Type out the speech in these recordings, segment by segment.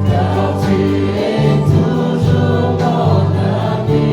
Car tu es toujours mon ami.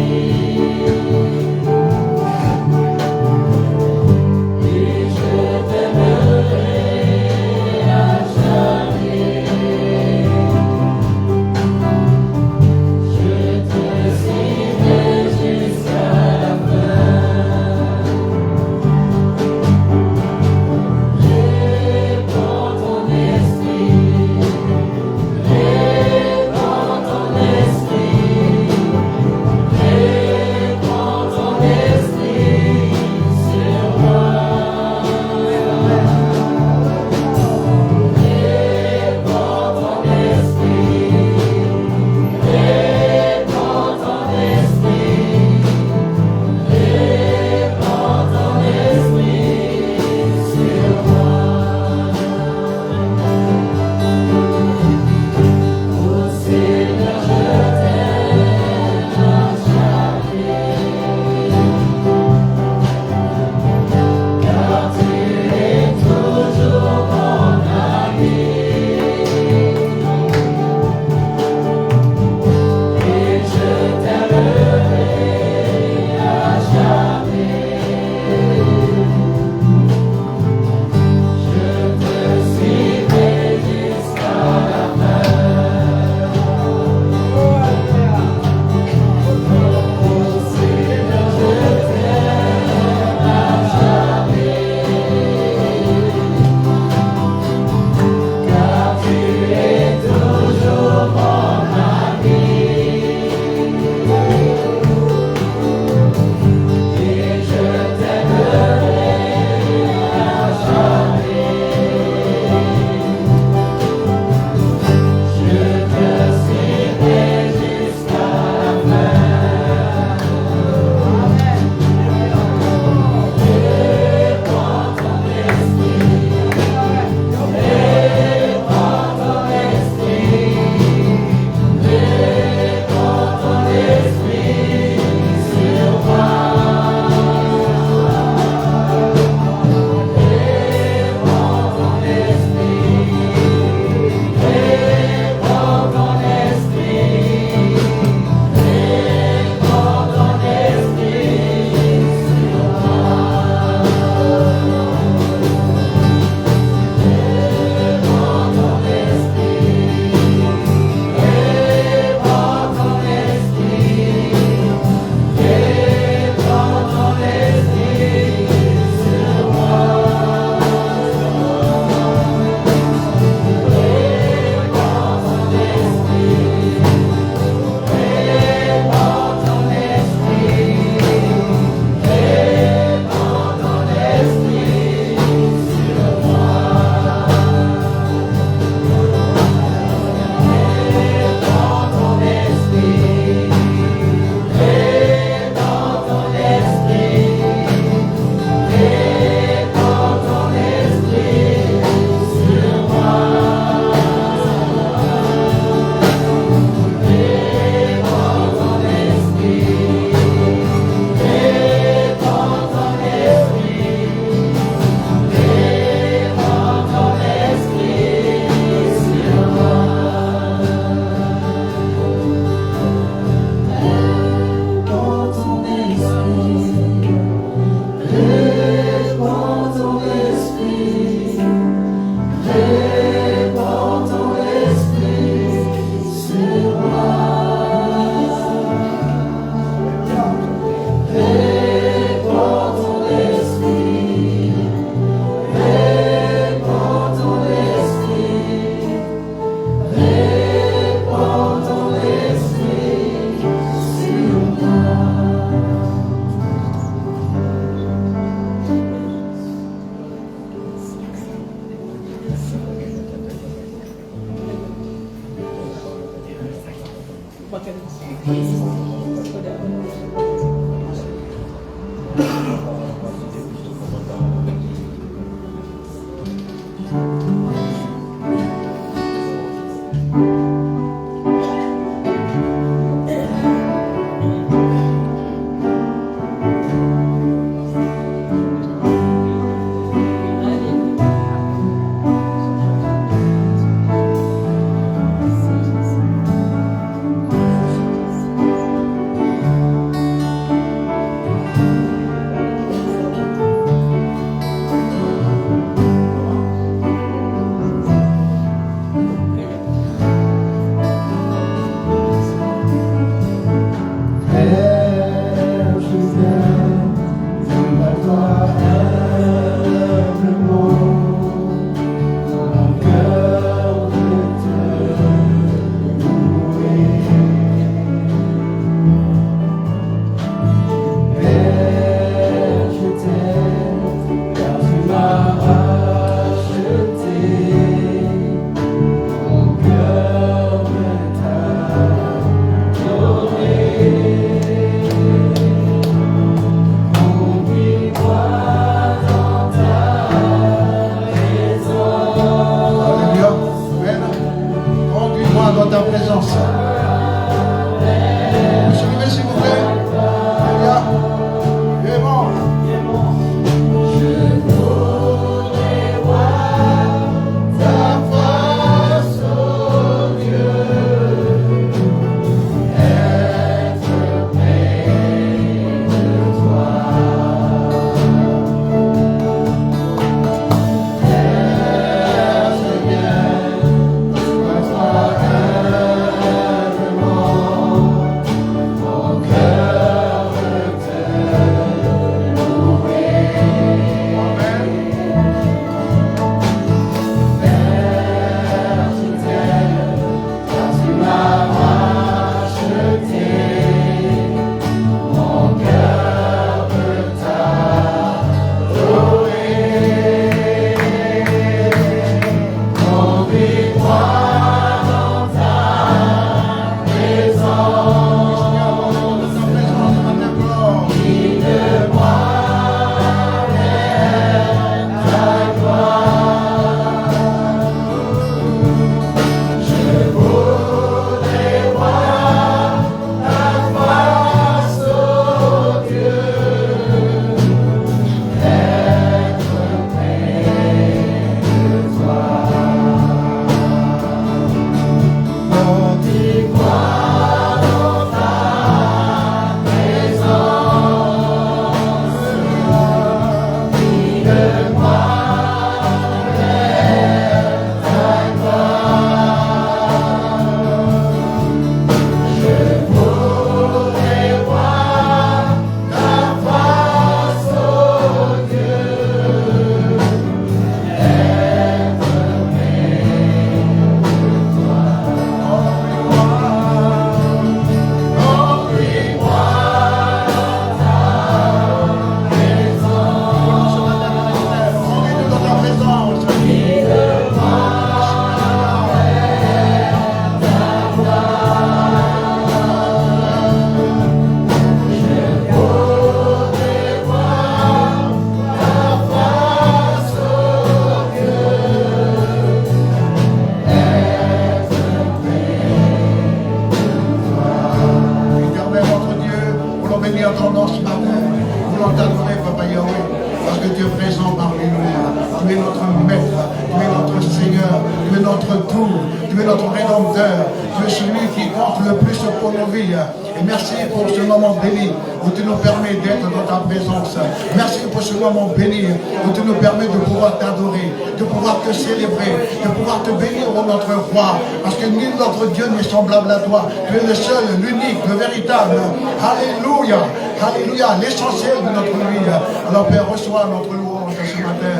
attendons ce matin. Nous voulons t'adorer, Papa Yahweh, parce que tu es présent parmi nous. Tu es notre maître, tu es notre Seigneur, tu es notre tout, tu es notre Rédempteur, tu es celui qui compte le plus pour nos vies. Et merci pour ce moment béni où tu nous permets d'être dans ta présence. Merci pour ce moment béni où tu nous permets de pouvoir t'adorer, de pouvoir te célébrer, de pouvoir te bénir, ô notre roi, parce que nul autre Dieu n'est semblable à toi. Tu es le seul, l'unique, le véritable. Alléluia, alléluia, l'essentiel de notre vie. Alors Père, reçois notre louange ce matin.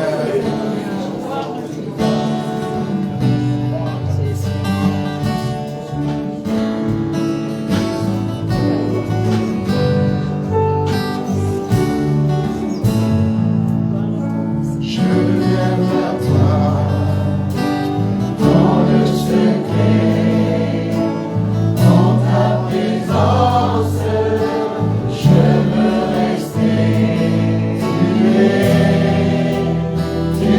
Je veux rester, tu es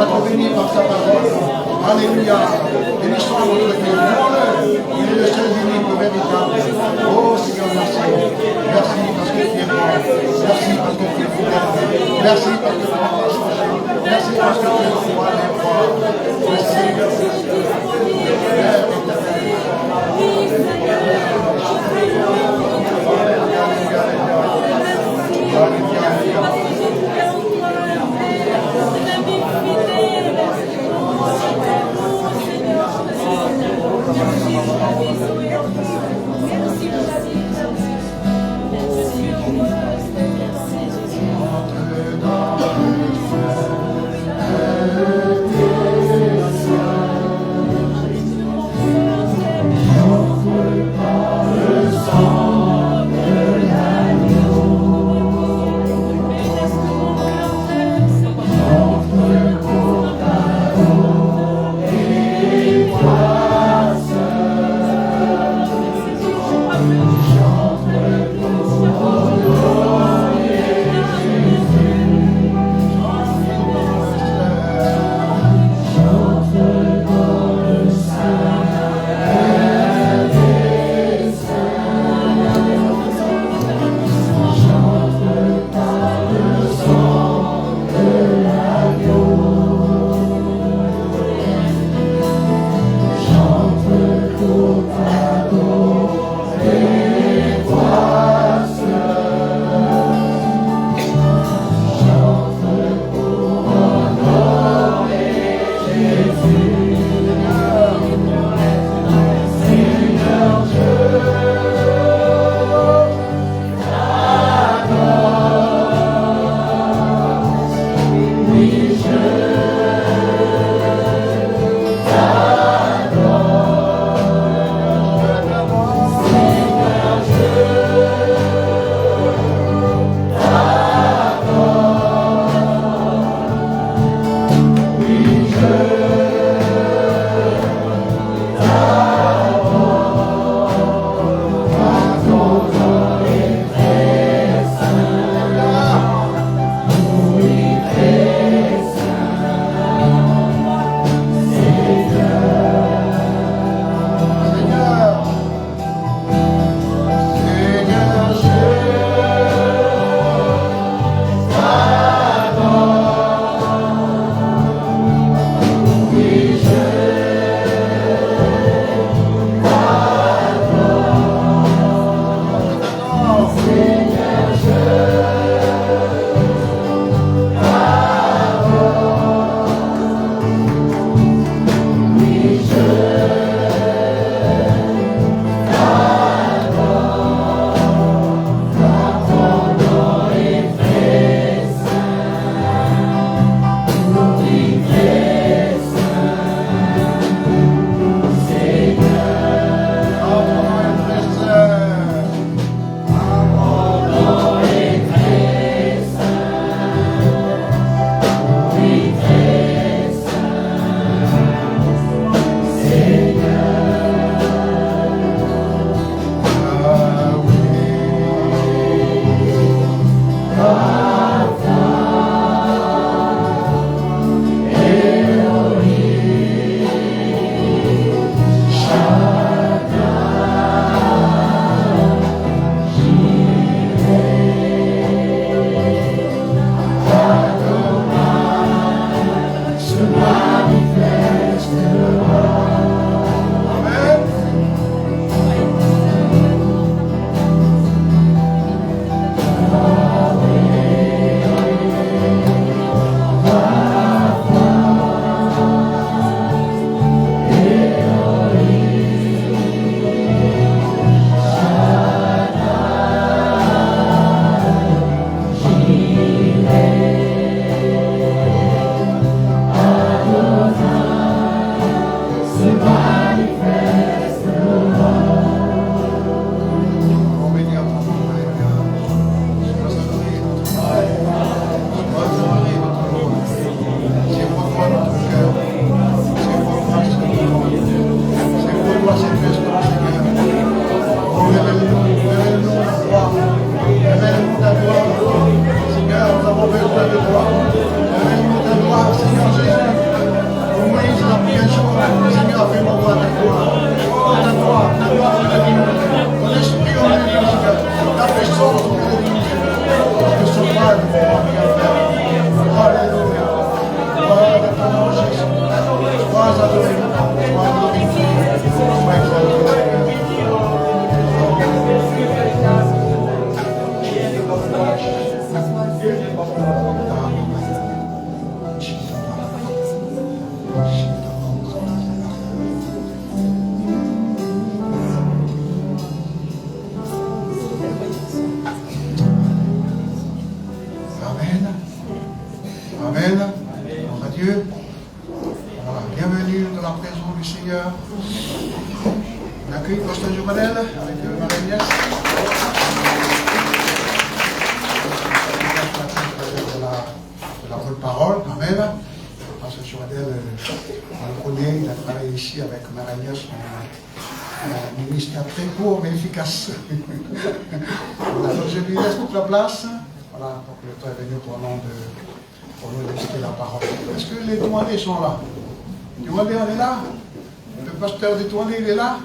va être béni par sa parole. Alléluia. Bénissons notre Dieu. Louons-le. Il est le seul unique, le véritable. Oh Seigneur, merci. Merci parce que tu es bon. Merci parce que tu es fidèle. Merci parce que tu m'as pas changé. Merci parce que tu es le roi des rois. Le Seigneur, Père éternel. Pasteur Jovenel, avec Marie-Agnès. De la bonne parole, Amen. Pasteur Jovenel, on le connaît, il a travaillé ici avec Marie-Agnès, un ministère très court mais efficace. Voilà, donc je lui laisse toute la place. Voilà, donc le temps est venu pour nous d'expliquer la parole. Est-ce que les Douanais sont là? Les Douanais, on est là? Le pasteur des Douanais, il est là?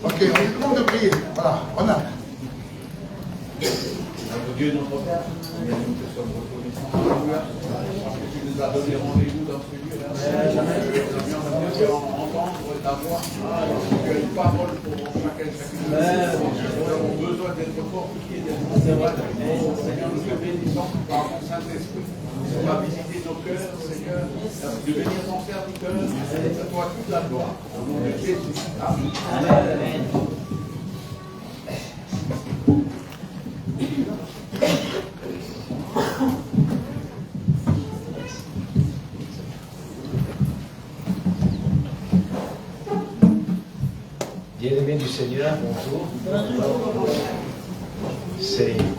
Ok, on lui demande de prier. Voilà, on a. Dieu notre Père, nous te sommes reconnaissants pour que tu nous as donné rendez-vous dans ce lieu-là. Nous avions entendre ta voix. Tu as une parole pour chacun et chacune. Nous avons besoin d'être fortifiés, d'être Seigneur, nous te bénissons par ton Saint-Esprit. Tu vas visiter nos cœurs, Seigneur, devenir ton serviteur. C'est à toi toute la gloire. Au nom de Jésus. Amen. Bien-aimés du Seigneur, bonjour.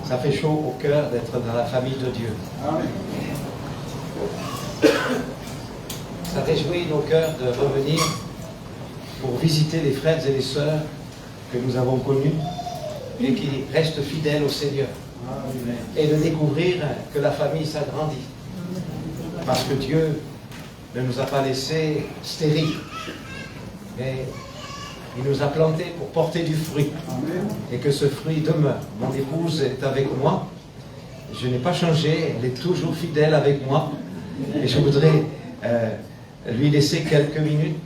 Ça fait chaud au cœur d'être dans la famille de Dieu. Amen. Ça réjouit nos cœurs de revenir pour visiter les frères et les sœurs que nous avons connus et qui restent fidèles au Seigneur. Amen. Et de découvrir que la famille s'agrandit. Parce que Dieu ne nous a pas laissés stériles. Mais il nous a plantés pour porter du fruit. Amen. Et que ce fruit demeure. Mon épouse est avec moi. Je n'ai pas changé. Elle est toujours fidèle avec moi. Et je voudrais lui laisser quelques minutes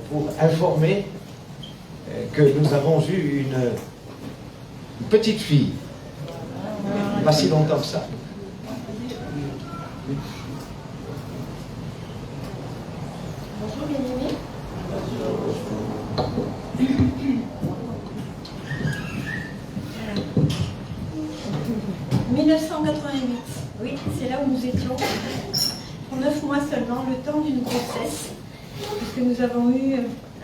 pour informer que nous avons eu une petite fille. Pas si longtemps que ça. Bonjour bien-aimés. 1988, oui, c'est là où nous étions, pour 9 mois seulement, le temps d'une grossesse, puisque nous avons eu,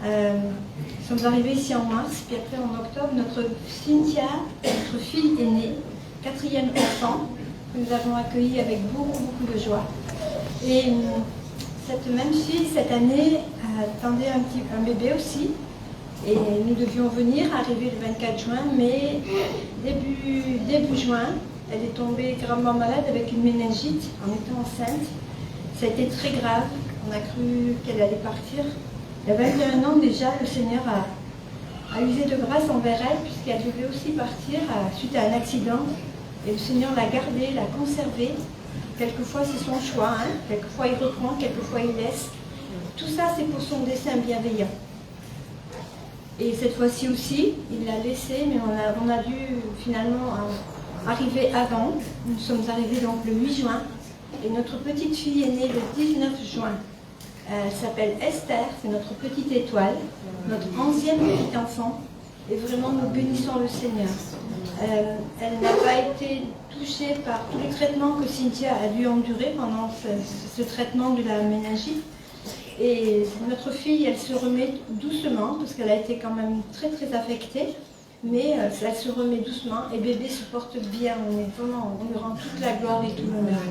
nous sommes arrivés ici en mars, puis après en octobre, notre Cynthia, notre fille est née, 4e enfant, que nous avons accueilli avec beaucoup de joie. Et cette même fille, cette année, attendait un bébé aussi. Et nous devions venir, arriver le 24 juin, mais début juin, elle est tombée gravement malade avec une méningite en étant enceinte. Ça a été très grave, on a cru qu'elle allait partir. Il y a 21 ans déjà, le Seigneur a usé de grâce envers elle, puisqu'elle devait aussi partir suite à un accident. Et le Seigneur l'a gardée, l'a conservée. Quelquefois c'est son choix, hein. Quelquefois il reprend, quelquefois il laisse. Tout ça c'est pour son dessein bienveillant. Et cette fois-ci aussi, il l'a laissé, mais on a dû finalement arriver avant. Nous sommes arrivés donc le 8 juin. Et notre petite fille est née le 19 juin. Elle s'appelle Esther, c'est notre petite étoile, notre 11e petit enfant. Et vraiment, nous bénissons le Seigneur. Elle n'a pas été touchée par tous les traitements que Cynthia a dû endurer pendant ce traitement de la méningite. Et notre fille, elle se remet doucement, parce qu'elle a été quand même très affectée, mais elle se remet doucement, et bébé se porte bien, on lui rend toute la gloire et tout l'honneur.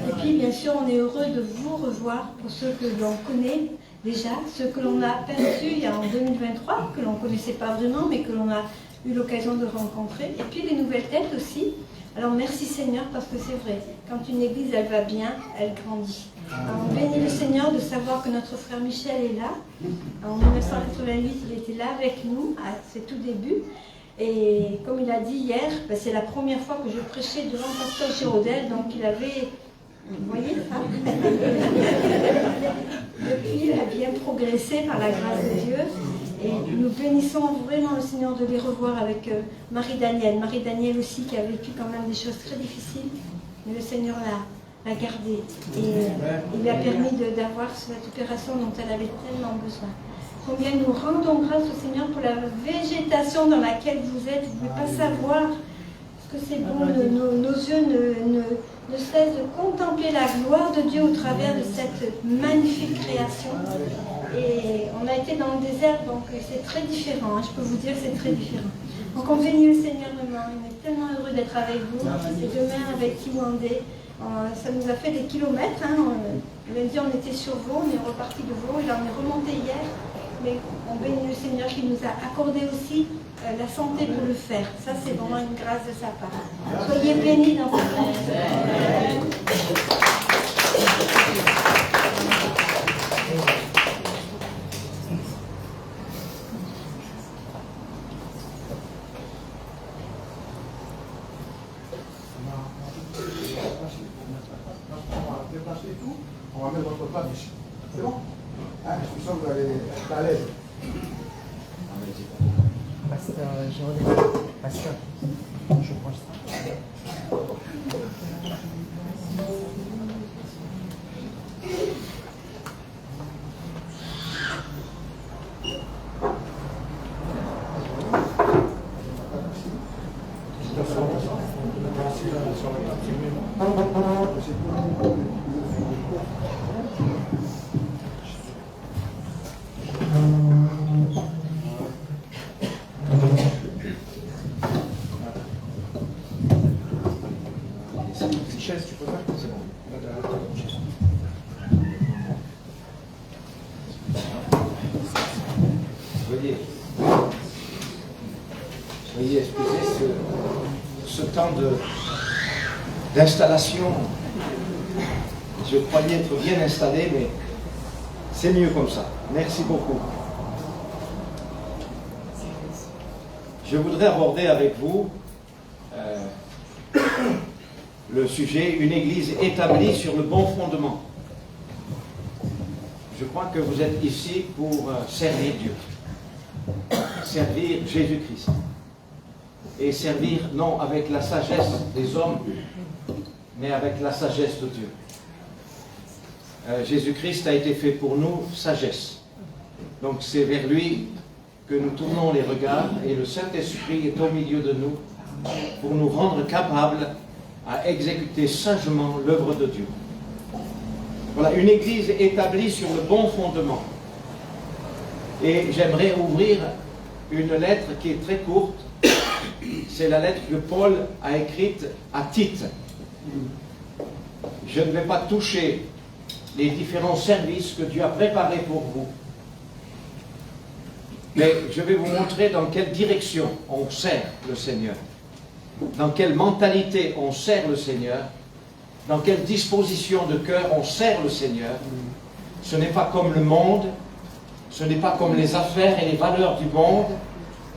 Et puis bien sûr, on est heureux de vous revoir, pour ceux que l'on connaît déjà, ceux que l'on a perçus en 2023, que l'on ne connaissait pas vraiment, mais que l'on a eu l'occasion de rencontrer, et puis les nouvelles têtes aussi. Alors merci Seigneur, parce que c'est vrai, quand une église elle va bien, elle grandit. Alors, on bénit le Seigneur de savoir que notre frère Michel est là. En 1988, il était là avec nous à ses tout débuts. Et comme il a dit hier, c'est la première fois que je prêchais devant Pasteur Géraudel, donc il avait... Vous voyez ça? Depuis, il a bien progressé par la grâce de Dieu. Et nous bénissons vraiment le Seigneur de les revoir avec Marie-Danielle. Marie-Danielle aussi qui a vécu quand même des choses très difficiles. Mais le Seigneur l'a gardée. Et il lui a permis d'avoir cette opération dont elle avait tellement besoin. Combien nous rendons grâce au Seigneur pour la végétation dans laquelle vous êtes. Vous ne pouvez pas savoir que c'est bon, nos yeux ne cessent de contempler la gloire de Dieu au travers de cette magnifique création. Et on a été dans le désert, donc c'est très différent, hein, je peux vous dire que c'est très différent. Donc on bénit le Seigneur demain, on est tellement heureux d'être avec vous. Et demain avec Kiwandé, ça nous a fait des kilomètres. Hein. Lundi on était sur Vaud, on est reparti de Vaud, il en est remonté hier. Mais on bénit le Seigneur qui nous a accordé aussi la santé pour le faire. Ça, c'est vraiment une grâce de sa part. Soyez bénis dans cette année. On va déplacer tout, on va mettre votre table ici. C'est bon? Hein, je sens que vous allez être à l'aise. Pasteur, je reviens. Pasteur, je prends ça. Chaise, tu peux faire? C'est bon. Veuillez excuser ce temps d'installation. Je croyais être bien installé, mais c'est mieux comme ça. Merci beaucoup. Je voudrais aborder avec vous le sujet « Une église établie sur le bon fondement ». Je crois que vous êtes ici pour servir Dieu, servir Jésus-Christ, et servir non avec la sagesse des hommes, mais avec la sagesse de Dieu. Jésus-Christ a été fait pour nous sagesse. Donc c'est vers lui que nous tournons les regards, et le Saint-Esprit est au milieu de nous pour nous rendre capables à exécuter sagement l'œuvre de Dieu. Voilà, une église établie sur le bon fondement. Et j'aimerais ouvrir une lettre qui est très courte. C'est la lettre que Paul a écrite à Tite. Je ne vais pas toucher les différents services que Dieu a préparés pour vous. Mais je vais vous montrer dans quelle direction on sert le Seigneur. Dans quelle mentalité on sert le Seigneur. Dans quelle disposition de cœur on sert le Seigneur. Ce n'est pas comme le monde. Ce n'est pas comme les affaires et les valeurs du monde.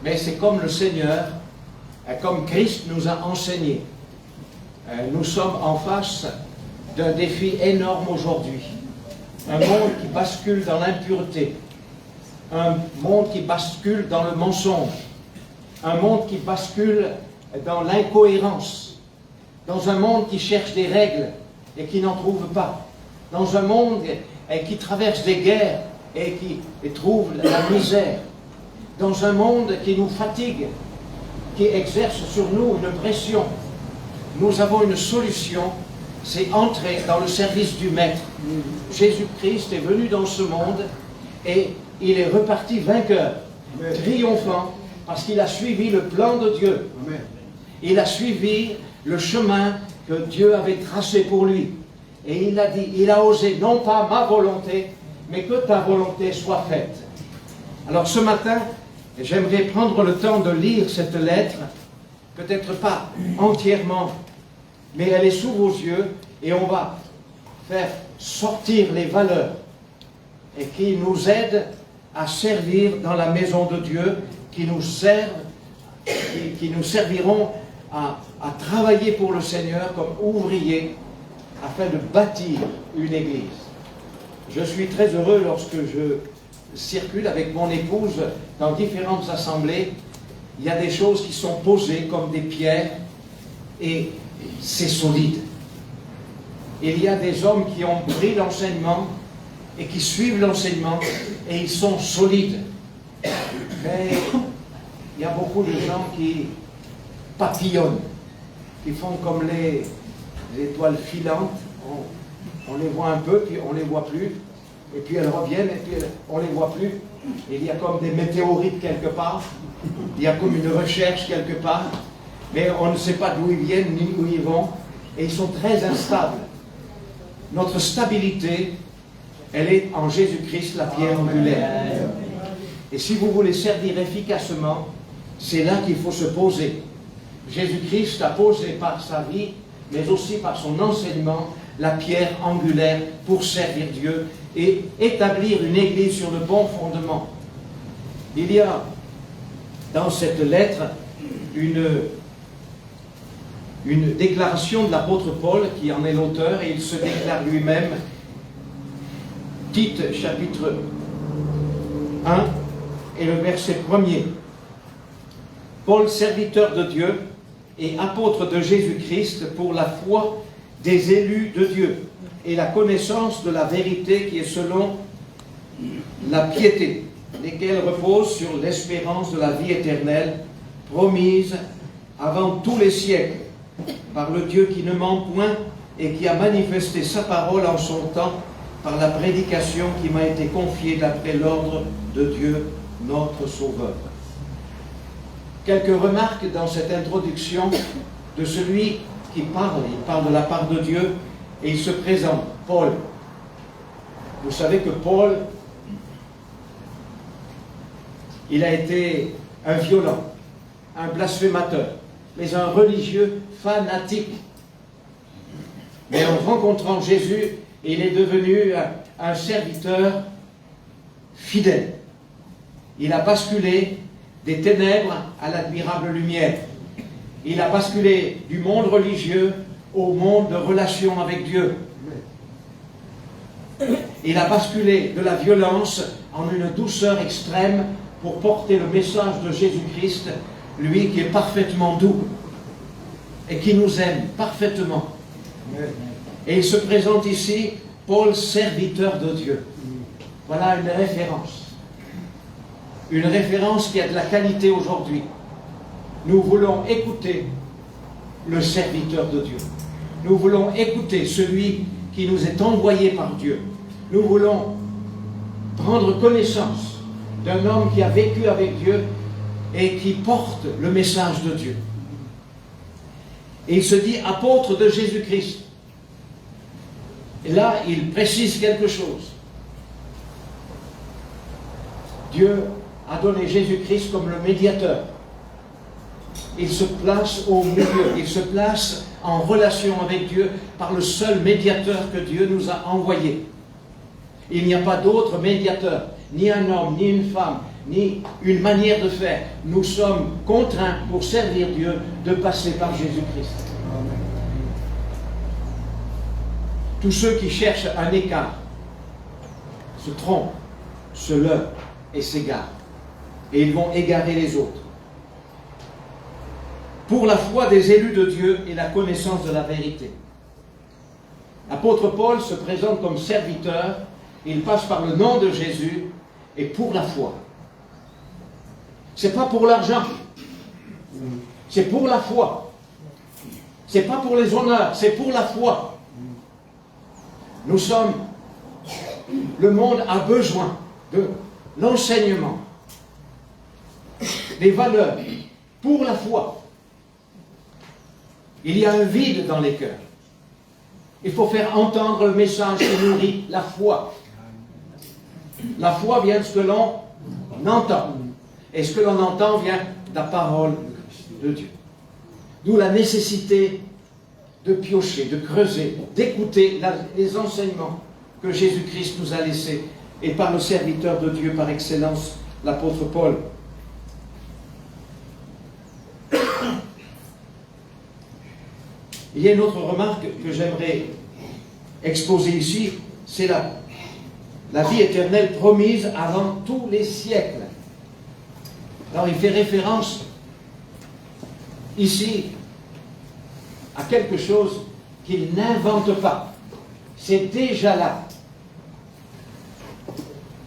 Mais c'est comme le Seigneur, comme Christ nous a enseigné. Nous sommes en face d'un défi énorme aujourd'hui. Un monde qui bascule dans l'impureté. Un monde qui bascule dans le mensonge. Un monde qui bascule dans l'incohérence. Dans un monde qui cherche des règles et qui n'en trouve pas. Dans un monde qui traverse des guerres et qui trouve la misère. Dans un monde qui nous fatigue, qui exerce sur nous une pression. Nous avons une solution, c'est entrer dans le service du Maître. Jésus-Christ est venu dans ce monde et il est reparti vainqueur, triomphant, parce qu'il a suivi le plan de Dieu. Il a suivi le chemin que Dieu avait tracé pour lui. Et il a dit, il a osé, non pas ma volonté, mais que ta volonté soit faite. Alors ce matin, j'aimerais prendre le temps de lire cette lettre, peut-être pas entièrement, mais elle est sous vos yeux, et on va faire sortir les valeurs et qui nous aident à servir dans la maison de Dieu, qui nous serviront à travailler pour le Seigneur comme ouvriers afin de bâtir une église. Je suis très heureux lorsque je circule avec mon épouse dans différentes assemblées. Il y a des choses qui sont posées comme des pierres et c'est solide. Il y a des hommes qui ont pris l'enseignement et qui suivent l'enseignement et ils sont solides. Mais il y a beaucoup de gens qui papillonnent qui font comme les étoiles filantes. On les voit un peu, puis on ne les voit plus. Et puis elles reviennent, et puis on ne les voit plus. Il y a comme des météorites quelque part. Il y a comme une recherche quelque part. Mais on ne sait pas d'où ils viennent, ni où ils vont. Et ils sont très instables. Notre stabilité, elle est en Jésus-Christ, la pierre angulaire. Et si vous voulez servir efficacement, c'est là qu'il faut se poser. Jésus-Christ a posé par sa vie, mais aussi par son enseignement, la pierre angulaire pour servir Dieu et établir une église sur le bon fondement. Il y a dans cette lettre une déclaration de l'apôtre Paul qui en est l'auteur, et il se déclare lui-même. Tite chapitre 1 et le verset 1er. Paul, serviteur de Dieu et apôtre de Jésus-Christ pour la foi des élus de Dieu et la connaissance de la vérité qui est selon la piété, lesquelles reposent sur l'espérance de la vie éternelle promise avant tous les siècles par le Dieu qui ne ment point et qui a manifesté sa parole en son temps par la prédication qui m'a été confiée d'après l'ordre de Dieu, notre Sauveur. Quelques remarques dans cette introduction de celui qui parle. Il parle de la part de Dieu et il se présente, Paul. Vous savez que Paul, il a été un violent, un blasphémateur, mais un religieux fanatique. Mais en rencontrant Jésus, il est devenu un serviteur fidèle. Il a basculé des ténèbres à l'admirable lumière. Il a basculé du monde religieux au monde de relation avec Dieu. Il a basculé de la violence en une douceur extrême pour porter le message de Jésus-Christ, lui qui est parfaitement doux et qui nous aime parfaitement. Et il se présente ici, Paul, serviteur de Dieu. Voilà une référence. Une référence qui a de la qualité aujourd'hui. Nous voulons écouter le serviteur de Dieu. Nous voulons écouter celui qui nous est envoyé par Dieu. Nous voulons prendre connaissance d'un homme qui a vécu avec Dieu et qui porte le message de Dieu. Et il se dit apôtre de Jésus-Christ. Et là, il précise quelque chose. Dieu a donné Jésus-Christ comme le médiateur. Il se place au milieu, il se place en relation avec Dieu par le seul médiateur que Dieu nous a envoyé. Il n'y a pas d'autre médiateur, ni un homme, ni une femme, ni une manière de faire. Nous sommes contraints pour servir Dieu de passer par Jésus-Christ. Tous ceux qui cherchent un écart se trompent, se leurrent et s'égarent. Et ils vont égarer les autres. Pour la foi des élus de Dieu et la connaissance de la vérité. L'apôtre Paul se présente comme serviteur, il passe par le nom de Jésus et pour la foi. C'est pas pour l'argent, c'est pour la foi. C'est pas pour les honneurs, c'est pour la foi. Nous sommes, le monde a besoin de l'enseignement, des valeurs pour la foi. Il y a un vide dans les cœurs. Il faut faire entendre le message qui nourrit la foi. La foi vient de ce que l'on entend. Et ce que l'on entend vient de la parole de Dieu. D'où la nécessité de piocher, de creuser, d'écouter les enseignements que Jésus-Christ nous a laissés, et par le serviteur de Dieu par excellence, l'apôtre Paul. Il y a une autre remarque que j'aimerais exposer ici, c'est la vie éternelle promise avant tous les siècles. Alors il fait référence ici à quelque chose qu'il n'invente pas. C'est déjà là.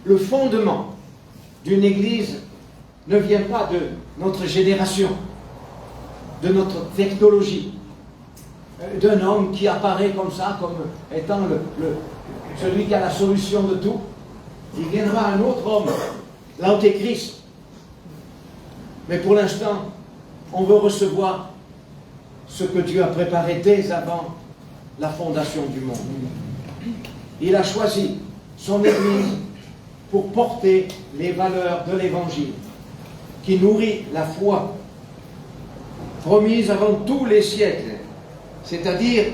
Le fondement d'une église ne vient pas de notre génération, de notre technologie, d'un homme qui apparaît comme ça, comme étant celui qui a la solution de tout. Il viendra un autre homme, l'Antéchrist. Mais pour l'instant, on veut recevoir ce que Dieu a préparé dès avant la fondation du monde. Il a choisi son Église pour porter les valeurs de l'Évangile, qui nourrit la foi promise avant tous les siècles, c'est-à-dire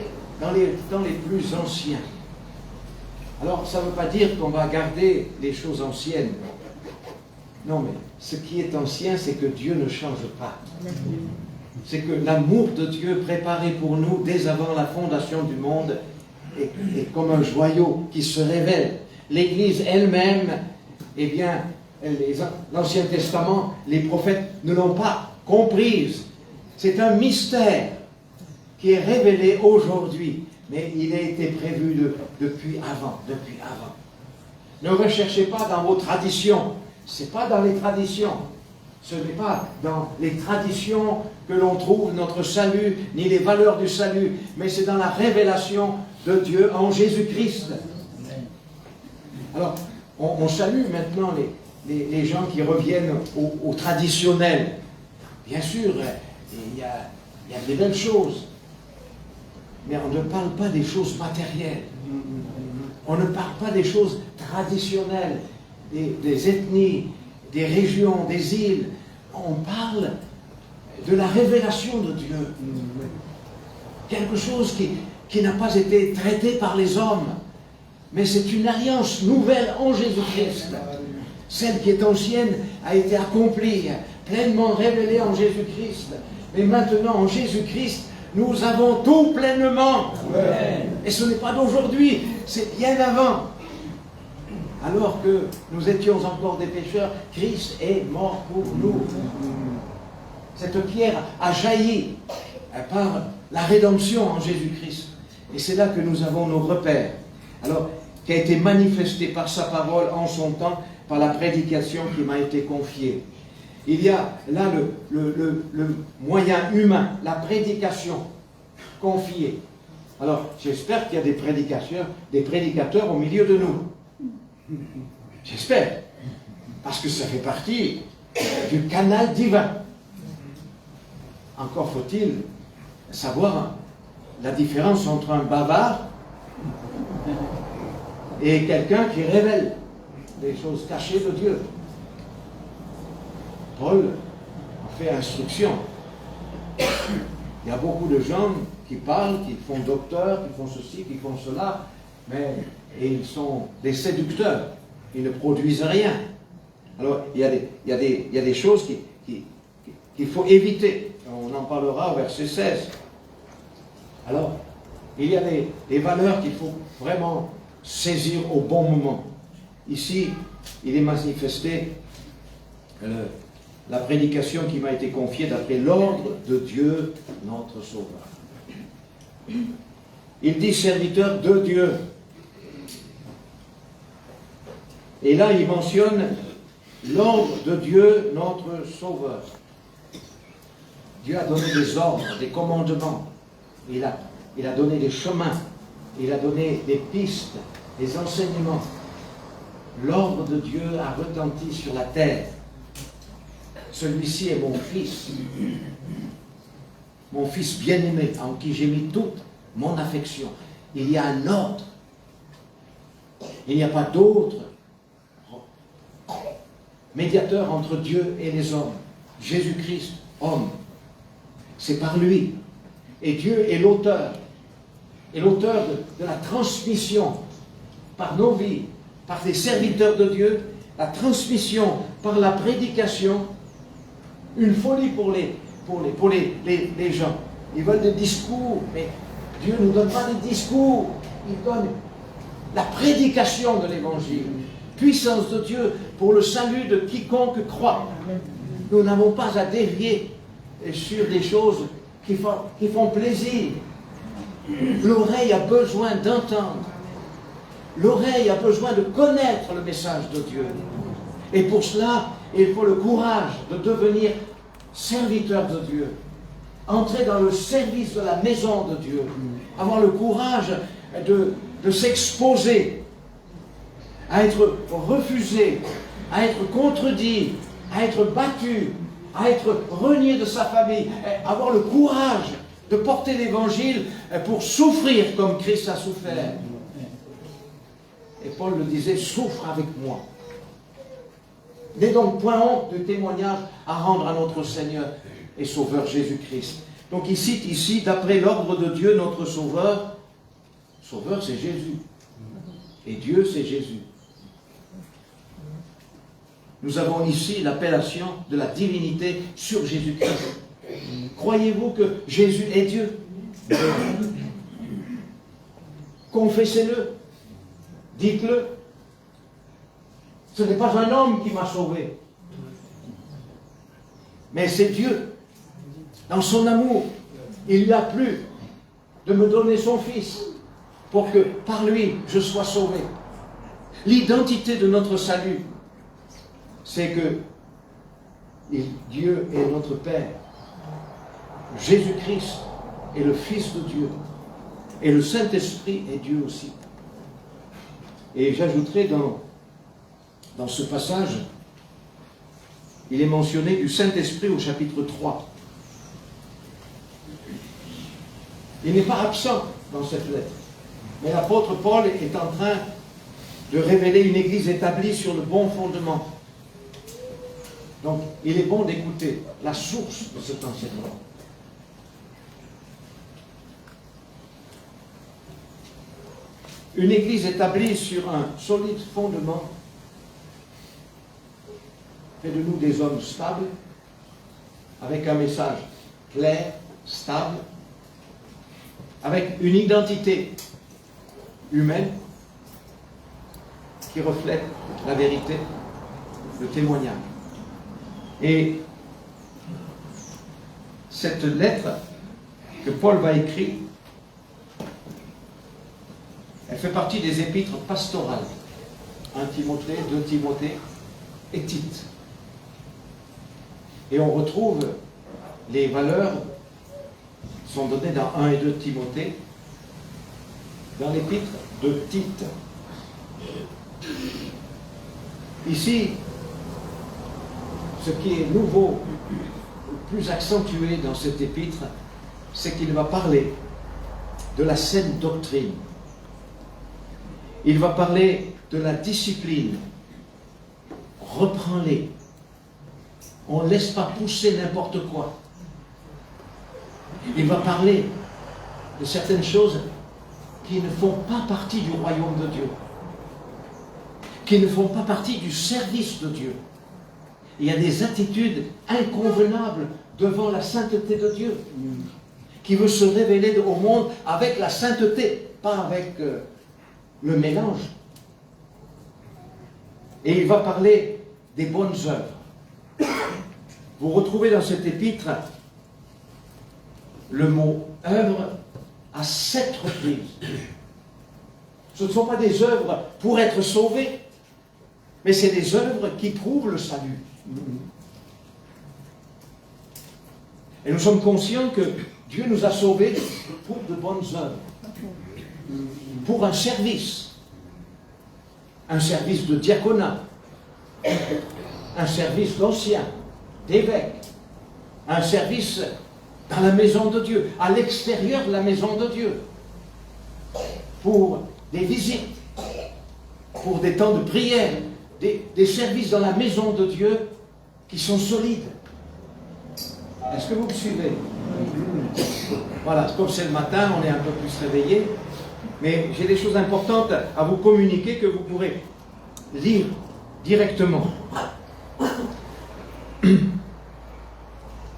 dans les temps les plus anciens. Alors, ça ne veut pas dire qu'on va garder les choses anciennes. Non, mais ce qui est ancien, c'est que Dieu ne change pas. C'est que l'amour de Dieu préparé pour nous dès avant la fondation du monde est comme un joyau qui se révèle. L'Église elle-même, eh bien, l'Ancien Testament, les prophètes ne l'ont pas comprise. C'est un mystère qui est révélé aujourd'hui, mais il a été prévu depuis avant. Ne recherchez pas dans vos traditions. Ce n'est pas dans les traditions. Ce n'est pas dans les traditions que l'on trouve notre salut, ni les valeurs du salut, mais c'est dans la révélation de Dieu en Jésus-Christ. Alors, on salue maintenant les gens qui reviennent au traditionnel. Bien sûr, il y a des belles choses, mais on ne parle pas des choses matérielles. On ne parle pas des choses traditionnelles, des ethnies, des régions, des îles. On parle de la révélation de Dieu. Quelque chose qui n'a pas été traité par les hommes, mais c'est une alliance nouvelle en Jésus-Christ. Celle qui est ancienne a été accomplie, pleinement révélée en Jésus-Christ. Mais maintenant, en Jésus-Christ, nous avons tout pleinement. Amen. Et ce n'est pas d'aujourd'hui, c'est bien avant. Alors que nous étions encore des pécheurs, Christ est mort pour nous. Cette pierre a jailli par la rédemption en Jésus-Christ. Et c'est là que nous avons nos repères. Alors, qui a été manifesté par sa parole en son temps, par la prédication qui m'a été confiée. Il y a là le moyen humain, la prédication confiée. Alors, j'espère qu'il y a des prédicateurs au milieu de nous. J'espère. Parce que ça fait partie du canal divin. Encore faut-il savoir la différence entre un bavard et quelqu'un qui révèle les choses cachées de Dieu. Paul a fait instruction. Il y a beaucoup de gens qui parlent, qui font docteur, qui font ceci, qui font cela, mais ils sont des séducteurs. Ils ne produisent rien. Alors, il y a des choses qu'il faut éviter. On en parlera au verset 16. Alors, il y a des valeurs qu'il faut vraiment saisir au bon moment. Ici, il est manifesté la prédication qui m'a été confiée d'après l'ordre de Dieu, notre Sauveur. Il dit serviteur de Dieu. Et là, il mentionne l'ordre de Dieu, notre Sauveur. Dieu a donné des ordres, des commandements. Il a donné des chemins. Il a donné des pistes, des enseignements. L'ordre de Dieu a retenti sur la terre. Celui-ci est mon fils bien-aimé, en qui j'ai mis toute mon affection. Il y a un ordre. Il n'y a pas d'autre médiateur entre Dieu et les hommes. Jésus-Christ, homme. C'est par lui. Et Dieu est l'auteur. Et l'auteur de la transmission par nos vies, par les serviteurs de Dieu, la transmission par la prédication, une folie pour les gens. Ils veulent des discours, mais Dieu ne nous donne pas des discours, il donne la prédication de l'Évangile. Puissance de Dieu pour le salut de quiconque croit. Nous n'avons pas à dévier sur des choses qui font plaisir. L'oreille a besoin d'entendre. L'oreille a besoin de connaître le message de Dieu. Et pour cela, il faut le courage de devenir serviteur de Dieu. entrer dans le service de la maison de Dieu, avoir le courage de s'exposer, à être refusé, à être contredit, à être battu, à être renié de sa famille, avoir le courage de porter l'évangile pour souffrir comme Christ a souffert. Et Paul le disait, souffre avec moi. N'aie donc point honte du témoignage à rendre à notre Seigneur et Sauveur Jésus-Christ. Donc il cite ici, d'après l'ordre de Dieu, notre Sauveur. Sauveur, c'est Jésus. Et Dieu, c'est Jésus. Nous avons ici l'appellation de la divinité sur Jésus-Christ. Croyez-vous que Jésus est Dieu? Confessez-le. Dites-le. Ce n'est pas un homme qui m'a sauvé. Mais c'est Dieu. Dans son amour, il lui a plu de me donner son Fils pour que par lui je sois sauvé. L'identité de notre salut, c'est que Dieu est notre Père. Jésus-Christ est le Fils de Dieu. Et le Saint-Esprit est Dieu aussi. Et j'ajouterai dans ce passage, il est mentionné du Saint-Esprit au chapitre 3. Il n'est pas absent dans cette lettre. Mais l'apôtre Paul est en train de révéler une église établie sur le bon fondement. Donc, il est bon d'écouter la source de cet enseignement. Une église établie sur un solide fondement fait de nous des hommes stables, avec un message clair, stable, avec une identité humaine qui reflète la vérité, le témoignage. Et cette lettre que Paul va écrire, elle fait partie des épîtres pastorales. 1 Timothée, 2 Timothée et Tite. Et on retrouve les valeurs qui sont données dans 1 et 2 Timothée, dans l'épître de Tite. Ici, ce qui est nouveau, plus accentué dans cette épître, c'est qu'il va parler de la saine doctrine. Il va parler de la discipline. Reprends-les. On ne laisse pas pousser n'importe quoi. Il va parler de certaines choses qui ne font pas partie du royaume de Dieu, qui ne font pas partie du service de Dieu. Il y a des attitudes inconvenables devant la sainteté de Dieu, qui veut se révéler au monde avec la sainteté, pas avec le mélange. Et il va parler des bonnes œuvres. Vous retrouvez dans cet épître le mot œuvre à 7 reprises. Ce ne sont pas des œuvres pour être sauvés, mais c'est des œuvres qui prouvent le salut. Et nous sommes conscients que Dieu nous a sauvés pour de bonnes œuvres, pour un service de diaconat, un service d'ancien, d'évêque, un service dans la maison de Dieu, à l'extérieur de la maison de Dieu, pour des visites, pour des temps de prière, des services dans la maison de Dieu qui sont solides. Est-ce que vous me suivez? Voilà, comme c'est le matin, on est un peu plus réveillé, mais j'ai des choses importantes à vous communiquer que vous pourrez lire directement.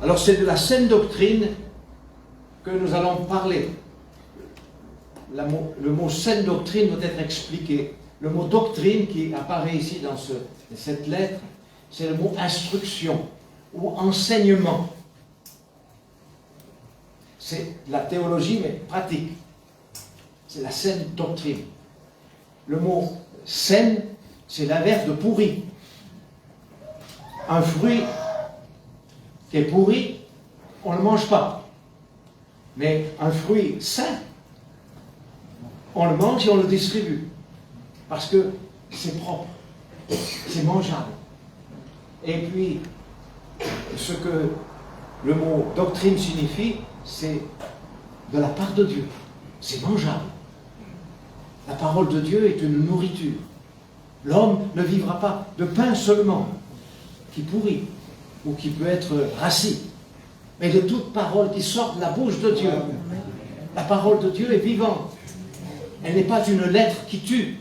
Alors c'est de la saine doctrine que nous allons parler. Le mot saine doctrine doit être expliqué. Le mot doctrine qui apparaît ici dans cette lettre, c'est le mot instruction ou enseignement. C'est la théologie, mais pratique. C'est la saine doctrine. Le mot saine, c'est l'inverse de pourri. Un fruit qui est pourri, on ne le mange pas. Mais un fruit sain, on le mange et on le distribue. Parce que c'est propre, c'est mangeable. Et puis, ce que le mot doctrine signifie, c'est de la part de Dieu. C'est mangeable. La parole de Dieu est une nourriture. L'homme ne vivra pas de pain seulement, qui pourrit, ou qui peut être rassis, mais de toute parole qui sort de la bouche de Dieu. La parole de Dieu est vivante. Elle n'est pas une lettre qui tue,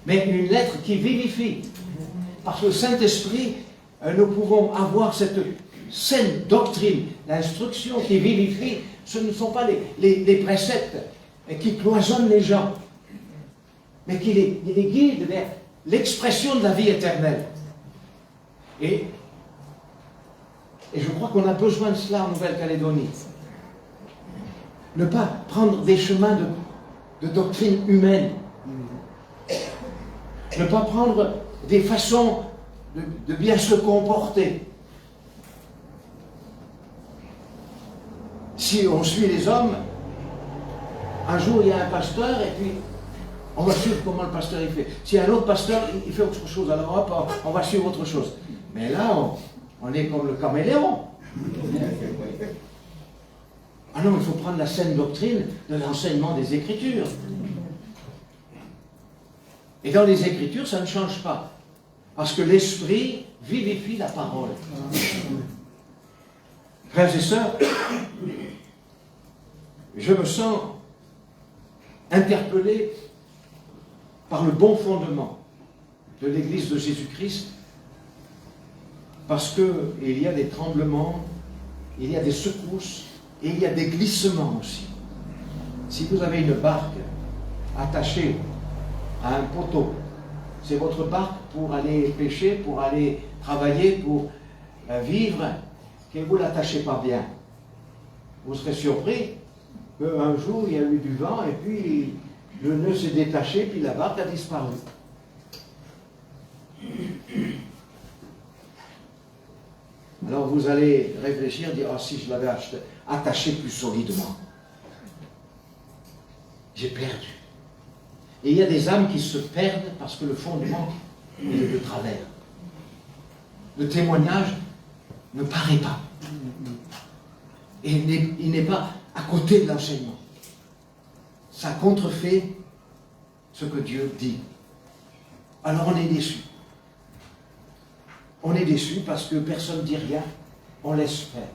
mais une lettre qui vivifie. Par le Saint-Esprit, nous pouvons avoir cette saine doctrine, l'instruction qui vivifie. Ce ne sont pas les préceptes qui cloisonnent les gens, mais qui les guident vers l'expression de la vie éternelle. Et je crois qu'on a besoin de cela en Nouvelle-Calédonie. Ne pas prendre des chemins de doctrine humaine. Ne pas prendre des façons de bien se comporter. Si on suit les hommes, un jour il y a un pasteur et puis on va suivre comment le pasteur il fait. S'il y a un autre pasteur, il fait autre chose, alors hop, on va suivre autre chose. Mais là, on est comme le caméléon. Ah non, il faut prendre la saine doctrine de l'enseignement des Écritures. Et dans les Écritures, ça ne change pas. Parce que l'Esprit vivifie la parole. Frères et sœurs, je me sens interpellé par le bon fondement de l'Église de Jésus-Christ, parce qu'il y a des tremblements, il y a des secousses, et il y a des glissements aussi. Si vous avez une barque attachée à un poteau, c'est votre barque pour aller pêcher, pour aller travailler, pour vivre, que vous ne l'attachez pas bien. Vous serez surpris qu'un jour il y a eu du vent et puis le nœud s'est détaché, puis la barque a disparu. Alors vous allez réfléchir, dire, ah, si je l'avais attaché plus solidement, j'ai perdu. Et il y a des âmes qui se perdent parce que le fondement est de travers. Le témoignage ne paraît pas. Et il n'est pas à côté de l'enseignement. Ça contrefait ce que Dieu dit. Alors on est déçu. On est déçu parce que personne ne dit rien, on laisse faire.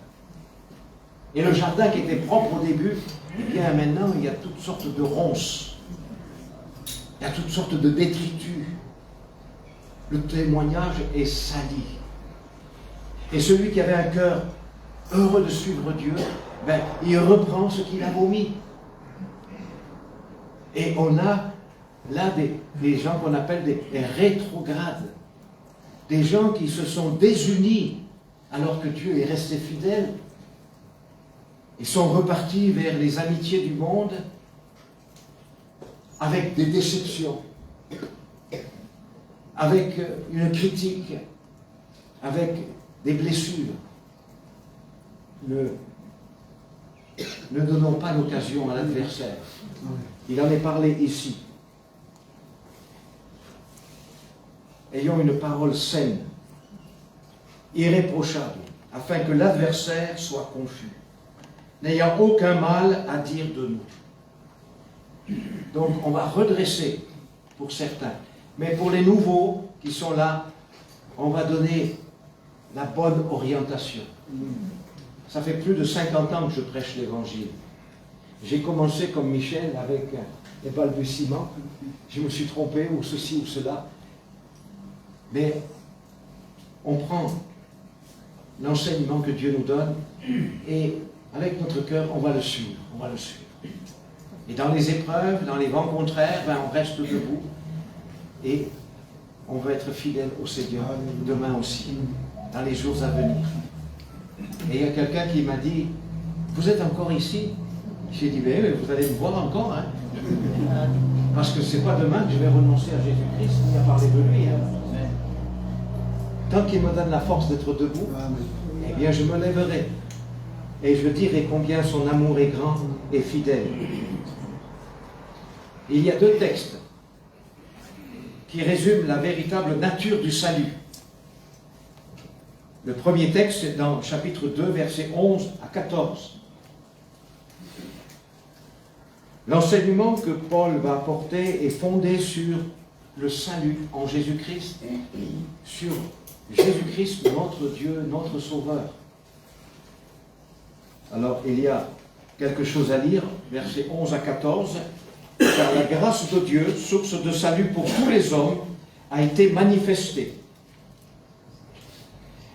Et le jardin qui était propre au début, eh bien maintenant il y a toutes sortes de ronces, il y a toutes sortes de détritus. Le témoignage est sali. Et celui qui avait un cœur heureux de suivre Dieu, ben, il reprend ce qu'il a vomi. Et on a là des gens qu'on appelle des rétrogrades. Des gens qui se sont désunis alors que Dieu est resté fidèle. Ils sont repartis vers les amitiés du monde avec des déceptions, avec une critique, avec des blessures. Ne donnons pas l'occasion à l'adversaire. Il en est parlé ici. Ayons une parole saine, irréprochable, afin que l'adversaire soit confus, n'ayant aucun mal à dire de nous. Donc on va redresser pour certains, mais pour les nouveaux qui sont là, on va donner la bonne orientation. Ça fait plus de 50 ans que je prêche l'Évangile. J'ai commencé comme Michel avec les balbutiements. Je me suis trompé ou ceci ou cela. Mais on prend l'enseignement que Dieu nous donne et avec notre cœur, on va le suivre. On va le suivre. Et dans les épreuves, dans les vents contraires, ben, on reste debout et on va être fidèle au Seigneur demain aussi, dans les jours à venir. Et il y a quelqu'un qui m'a dit, vous êtes encore ici? J'ai dit, mais vous allez me voir encore, hein? Parce que c'est pas demain que je vais renoncer à Jésus-Christ, ni à parler de lui. Hein? Tant qu'il me donne la force d'être debout, eh bien je me lèverai. et je dirai combien son amour est grand et fidèle. Il y a deux textes qui résument la véritable nature du salut. Le premier texte, c'est dans chapitre 2, versets 11 à 14. L'enseignement que Paul va apporter est fondé sur le salut en Jésus-Christ, sur Jésus-Christ, notre Dieu, notre Sauveur. Alors, il y a quelque chose à lire, versets 11 à 14. « Car la grâce de Dieu, source de salut pour tous les hommes, a été manifestée.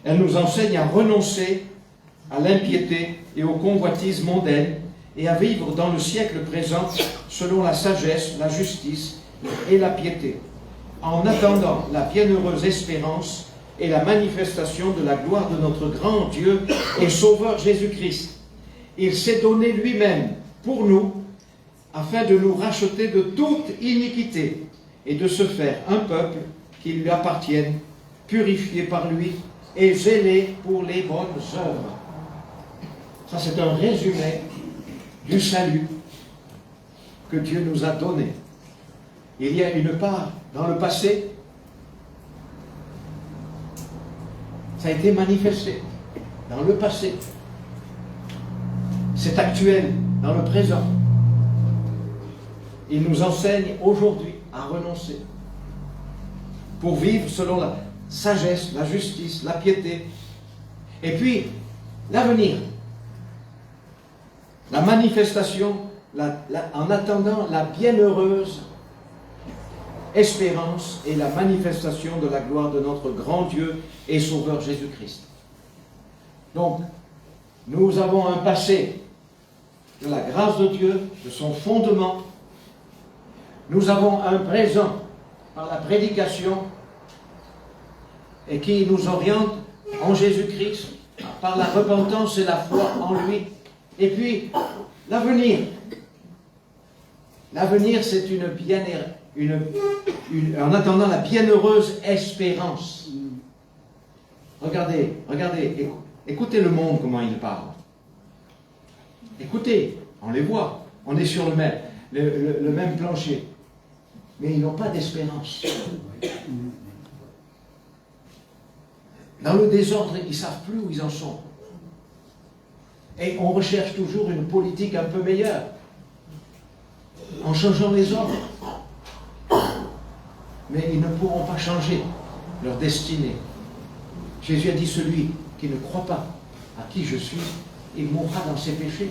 Elle nous enseigne à renoncer à l'impiété et aux convoitises mondaines et à vivre dans le siècle présent selon la sagesse, la justice et la piété, en attendant la bienheureuse espérance et la manifestation de la gloire de notre grand Dieu et Sauveur Jésus-Christ. Il s'est donné lui-même pour nous, afin de nous racheter de toute iniquité et de se faire un peuple qui lui appartienne, purifié par lui et zélé pour les bonnes œuvres. » Ça, c'est un résumé du salut que Dieu nous a donné. Il y a une part dans le passé, ça a été manifesté dans le passé. C'est actuel dans le présent. Il nous enseigne aujourd'hui à renoncer pour vivre selon la sagesse, la justice, la piété. Et puis, l'avenir, la manifestation, en attendant la bienheureuse espérance et la manifestation de la gloire de notre grand Dieu et Sauveur Jésus-Christ. Donc, nous avons un passé de la grâce de Dieu, de son fondement. Nous avons un présent par la prédication et qui nous oriente en Jésus-Christ par la repentance et la foi en lui. Et puis, l'avenir. L'avenir, c'est en attendant la bienheureuse espérance. Regardez, écoutez le monde, comment il parle. Écoutez, on les voit, on est sur le même plancher. Mais ils n'ont pas d'espérance. Dans le désordre, ils ne savent plus où ils en sont. Et on recherche toujours une politique un peu meilleure, en changeant les ordres. Mais ils ne pourront pas changer leur destinée. Jésus a dit, celui qui ne croit pas à qui je suis, il mourra dans ses péchés.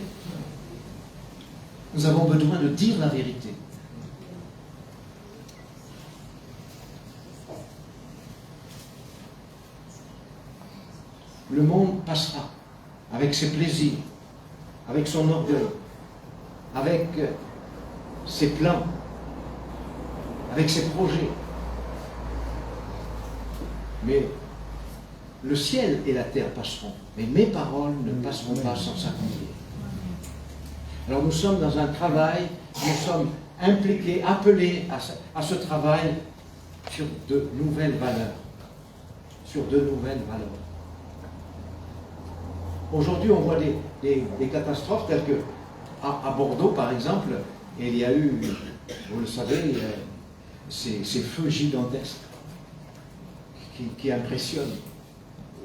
Nous avons besoin de dire la vérité. Le monde passera avec ses plaisirs, avec son orgueil, avec ses plans, avec ses projets. Mais le ciel et la terre passeront, mais mes paroles ne passeront pas sans s'accomplir. Alors nous sommes dans un travail, nous sommes impliqués, appelés à ce travail sur de nouvelles valeurs. Sur de nouvelles valeurs. Aujourd'hui, on voit des catastrophes telles que à Bordeaux, par exemple, il y a eu, vous le savez, ces feux gigantesques qui impressionnent.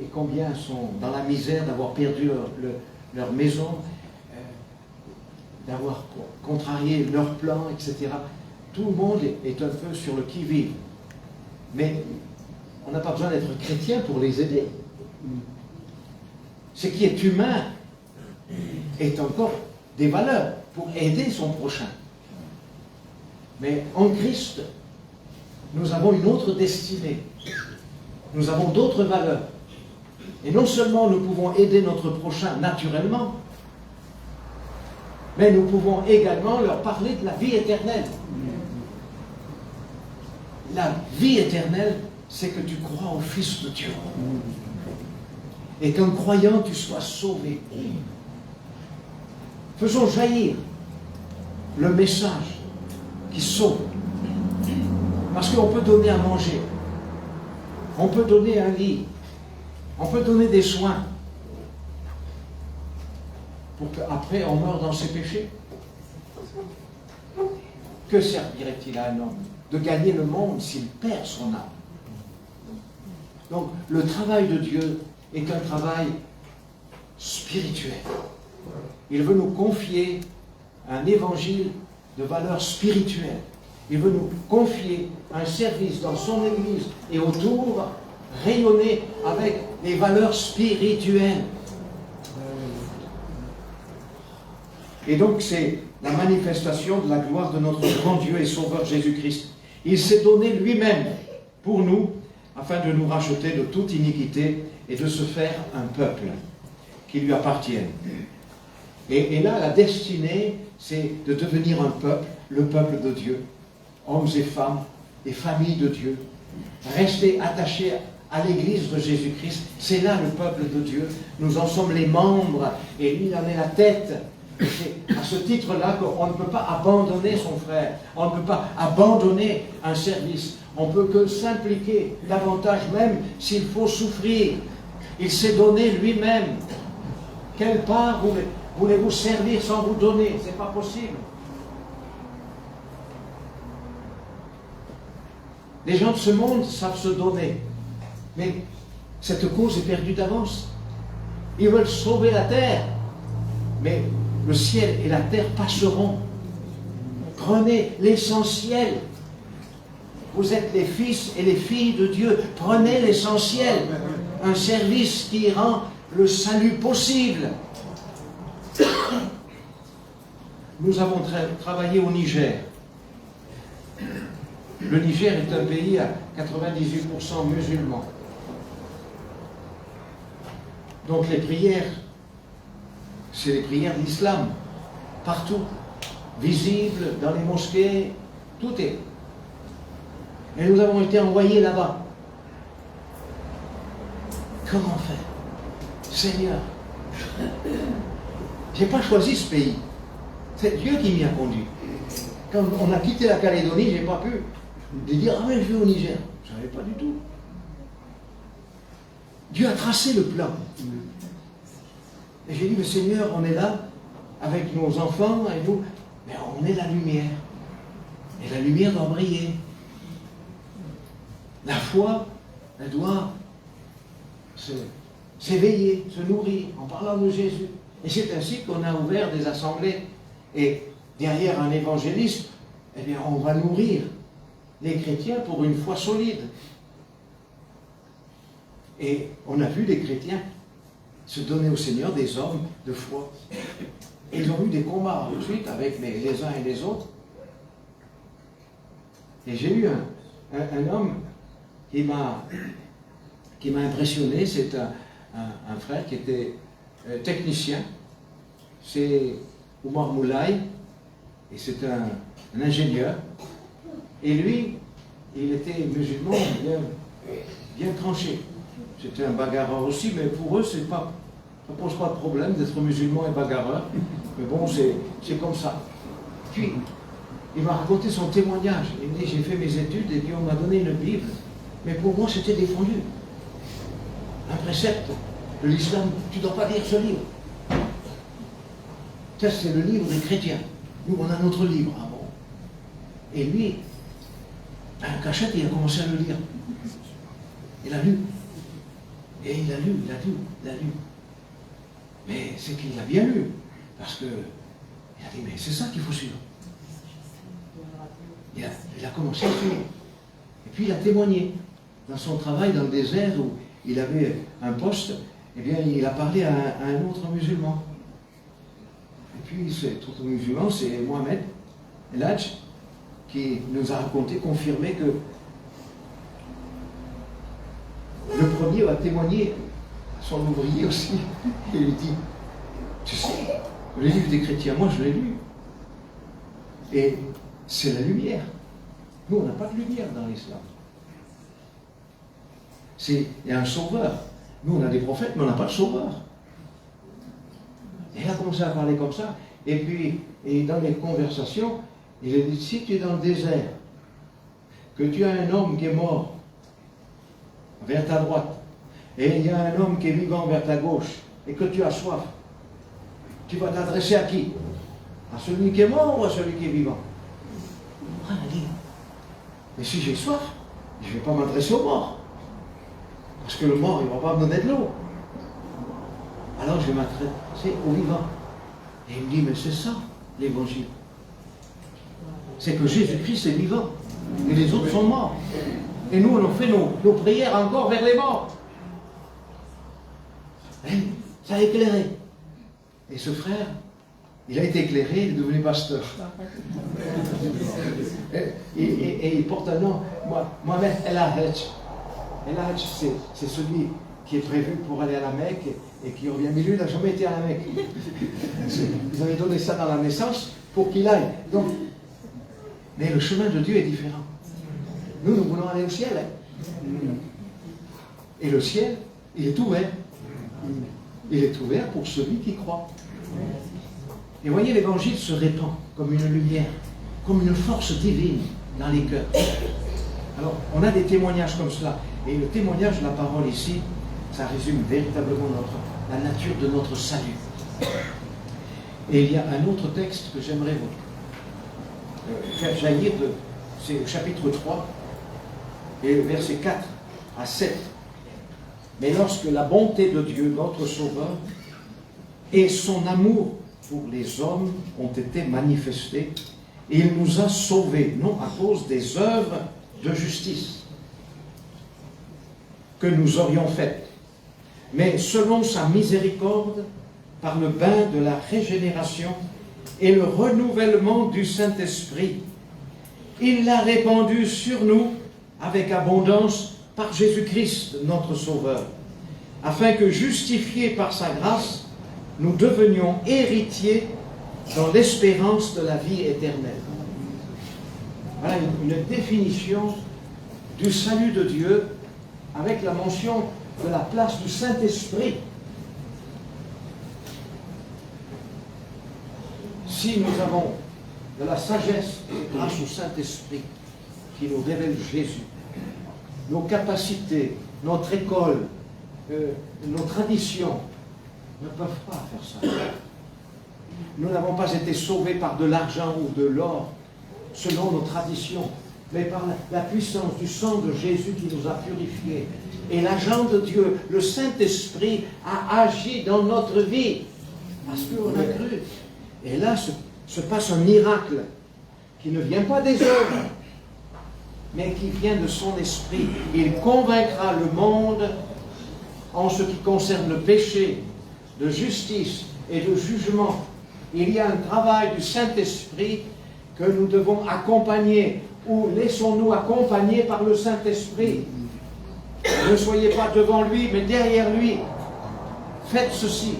Et combien sont dans la misère d'avoir perdu leur maison, d'avoir contrarié leurs plans, etc. Tout le monde est un peu sur le qui-vive. Mais on n'a pas besoin d'être chrétien pour les aider. Ce qui est humain est encore des valeurs pour aider son prochain. Mais en Christ, nous avons une autre destinée. Nous avons d'autres valeurs. Et non seulement nous pouvons aider notre prochain naturellement, mais nous pouvons également leur parler de la vie éternelle. La vie éternelle, c'est que tu crois au Fils de Dieu. Et qu'en croyant, tu sois sauvé. Faisons jaillir le message qui sauve. Parce qu'on peut donner à manger. On peut donner un lit. On peut donner des soins. pour qu'après on meure dans ses péchés? Que servirait-il à un homme de gagner le monde s'il perd son âme? Donc le travail de Dieu est un travail spirituel. Il veut nous confier un évangile de valeur spirituelle. Il veut nous confier un service dans son Église et autour, rayonner avec les valeurs spirituelles. Et donc c'est la manifestation de la gloire de notre grand Dieu et Sauveur Jésus-Christ. Il s'est donné lui-même pour nous, afin de nous racheter de toute iniquité et de se faire un peuple qui lui appartienne. Et là, la destinée, c'est de devenir un peuple, le peuple de Dieu, hommes et femmes, et familles de Dieu. Rester attachés à l'Église de Jésus-Christ, c'est là le peuple de Dieu. Nous en sommes les membres, et lui, il en est la tête. C'est à ce titre-là qu'on ne peut pas abandonner son frère, on ne peut pas abandonner un service, on ne peut que s'impliquer davantage, même s'il faut souffrir. Il s'est donné lui-même. Quelle part voulez-vous servir sans vous donner? Ce n'est pas possible. Les gens de ce monde savent se donner, mais cette cause est perdue d'avance. Ils veulent sauver la terre, mais le ciel et la terre passeront. Prenez l'essentiel. Vous êtes les fils et les filles de Dieu. Prenez l'essentiel. Un service qui rend le salut possible. Nous avons travaillé au Niger. Le Niger est un pays à 98% musulman. Donc les prières, c'est les prières de l'islam, partout, visibles dans les mosquées, tout est. Et nous avons été envoyés là-bas. Comment faire? Seigneur, je n'ai pas choisi ce pays. C'est Dieu qui m'y a conduit. Quand on a quitté la Calédonie, je n'ai pas pu dire, ah mais je vais au Niger. Je ne savais pas du tout. Dieu a tracé le plan. Et j'ai dit, mais Seigneur, on est là, avec nos enfants et nous, mais on est la lumière. Et la lumière doit briller. La foi, elle doit s'éveiller, se nourrir en parlant de Jésus. Et c'est ainsi qu'on a ouvert des assemblées. Et derrière un évangéliste, eh bien, on va nourrir les chrétiens pour une foi solide. Et on a vu des chrétiens se donner au Seigneur, des hommes de foi. Et ils ont eu des combats ensuite avec les uns et les autres. Et j'ai eu un homme qui m'a impressionné. C'est un frère qui était technicien. C'est Oumar Moulay. Et c'est un ingénieur. Et lui, il était musulman bien tranché. C'était un bagarreur aussi, mais pour eux, ça ne pose pas de problème d'être musulman et bagarreur. Mais bon, c'est comme ça. Puis, il m'a raconté son témoignage. Il me dit, j'ai fait mes études et puis on m'a donné une Bible. Mais pour moi, c'était défendu. Un précepte de l'islam, tu ne dois pas lire ce livre. Ça, c'est le livre des chrétiens. Nous, on a notre livre. Ah bon. Et lui, un cachette, il a commencé à le lire. Il a lu. Et il a lu. Mais c'est qu'il a bien lu. Parce que, il a dit, mais c'est ça qu'il faut suivre. Il a commencé à suivre. Et puis il a témoigné. Dans son travail dans le désert où il avait un poste, eh bien, il a parlé à un autre musulman. Et puis cet autre musulman, c'est Mohamed El Hadj, qui nous a raconté, confirmé que le premier a témoigné à son ouvrier aussi. Il lui dit, tu sais, le livre des chrétiens, moi je l'ai lu. Et c'est la lumière. Nous, on n'a pas de lumière dans l'islam. Il y a un sauveur. Nous, on a des prophètes, mais on n'a pas de sauveur. Et il a commencé à parler comme ça. Et puis, dans les conversations, il a dit, si tu es dans le désert, que tu as un homme qui est mort vers ta droite, et il y a un homme qui est vivant vers ta gauche, et que tu as soif, Tu vas t'adresser à qui? À celui qui est mort ou à celui qui est vivant? Ah, elle dit, mais si j'ai soif, je ne vais pas m'adresser au mort. Parce que le mort, il ne va pas me donner de l'eau. Alors je vais m'adresser au vivant. Et il me dit, mais c'est ça, l'évangile. C'est que Jésus-Christ est vivant. Et les autres sont morts. Et nous, on fait nos prières encore vers les morts. Et ça a éclairé. Et ce frère, il a été éclairé, il est devenu pasteur. Et il porte un nom, Mohamed El Hadj. El Hadj, c'est celui qui est prévu pour aller à la Mecque et qui revient. Mais lui, il n'a jamais été à la Mecque. Ils avaient donné ça dans la naissance pour qu'il aille. Donc, mais le chemin de Dieu est différent. Nous voulons aller au ciel. Et le ciel, il est ouvert. Il est ouvert pour celui qui croit. Et voyez, l'évangile se répand comme une lumière, comme une force divine dans les cœurs. Alors, on a des témoignages comme cela. Et le témoignage de la parole ici, ça résume véritablement la nature de notre salut. Et il y a un autre texte que j'aimerais faire jaillir, c'est au chapitre 3, et versets 4 à 7. Mais lorsque la bonté de Dieu, notre Sauveur, et son amour pour les hommes ont été manifestés, il nous a sauvés, non à cause des œuvres de justice que nous aurions faites, mais selon sa miséricorde, par le bain de la régénération et le renouvellement du Saint-Esprit. Il l'a répandu sur nous avec abondance par Jésus-Christ, notre Sauveur, afin que, justifiés par sa grâce, nous devenions héritiers dans l'espérance de la vie éternelle. Voilà une définition du salut de Dieu avec la mention de la place du Saint-Esprit. Si nous avons de la sagesse grâce au Saint-Esprit qui nous révèle Jésus, nos capacités, notre école, nos traditions ne peuvent pas faire ça. Nous n'avons pas été sauvés par de l'argent ou de l'or selon nos traditions, mais par la puissance du sang de Jésus qui nous a purifiés. Et l'agent de Dieu, le Saint-Esprit, a agi dans notre vie parce qu'on a cru. Et là se passe un miracle qui ne vient pas des œuvres, mais qui vient de son esprit. Il convaincra le monde en ce qui concerne le péché, de justice et de jugement. Il y a un travail du Saint-Esprit que nous devons accompagner, ou laissons-nous accompagner par le Saint-Esprit. Ne soyez pas devant lui, mais derrière lui. Faites ceci.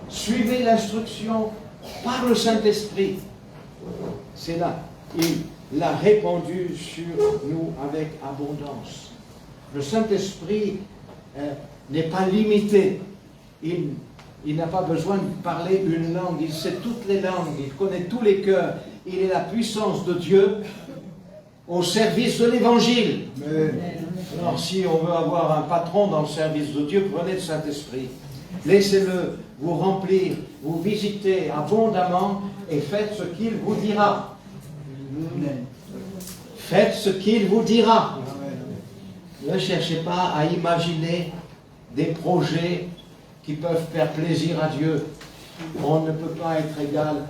Suivez l'instruction par le Saint-Esprit. C'est là. Il l'a répandu sur nous avec abondance. Le Saint-Esprit n'est pas limité. Il n'a pas besoin de parler une langue. Il sait toutes les langues. Il connaît tous les cœurs. Il est la puissance de Dieu au service de l'Évangile. Alors, si on veut avoir un patron dans le service de Dieu, prenez le Saint-Esprit. Laissez-le vous remplir, vous visiter abondamment et faites ce qu'il vous dira. Faites ce qu'il vous dira. Ne cherchez pas à imaginer des projets qui peuvent faire plaisir à Dieu. On ne peut pas être égal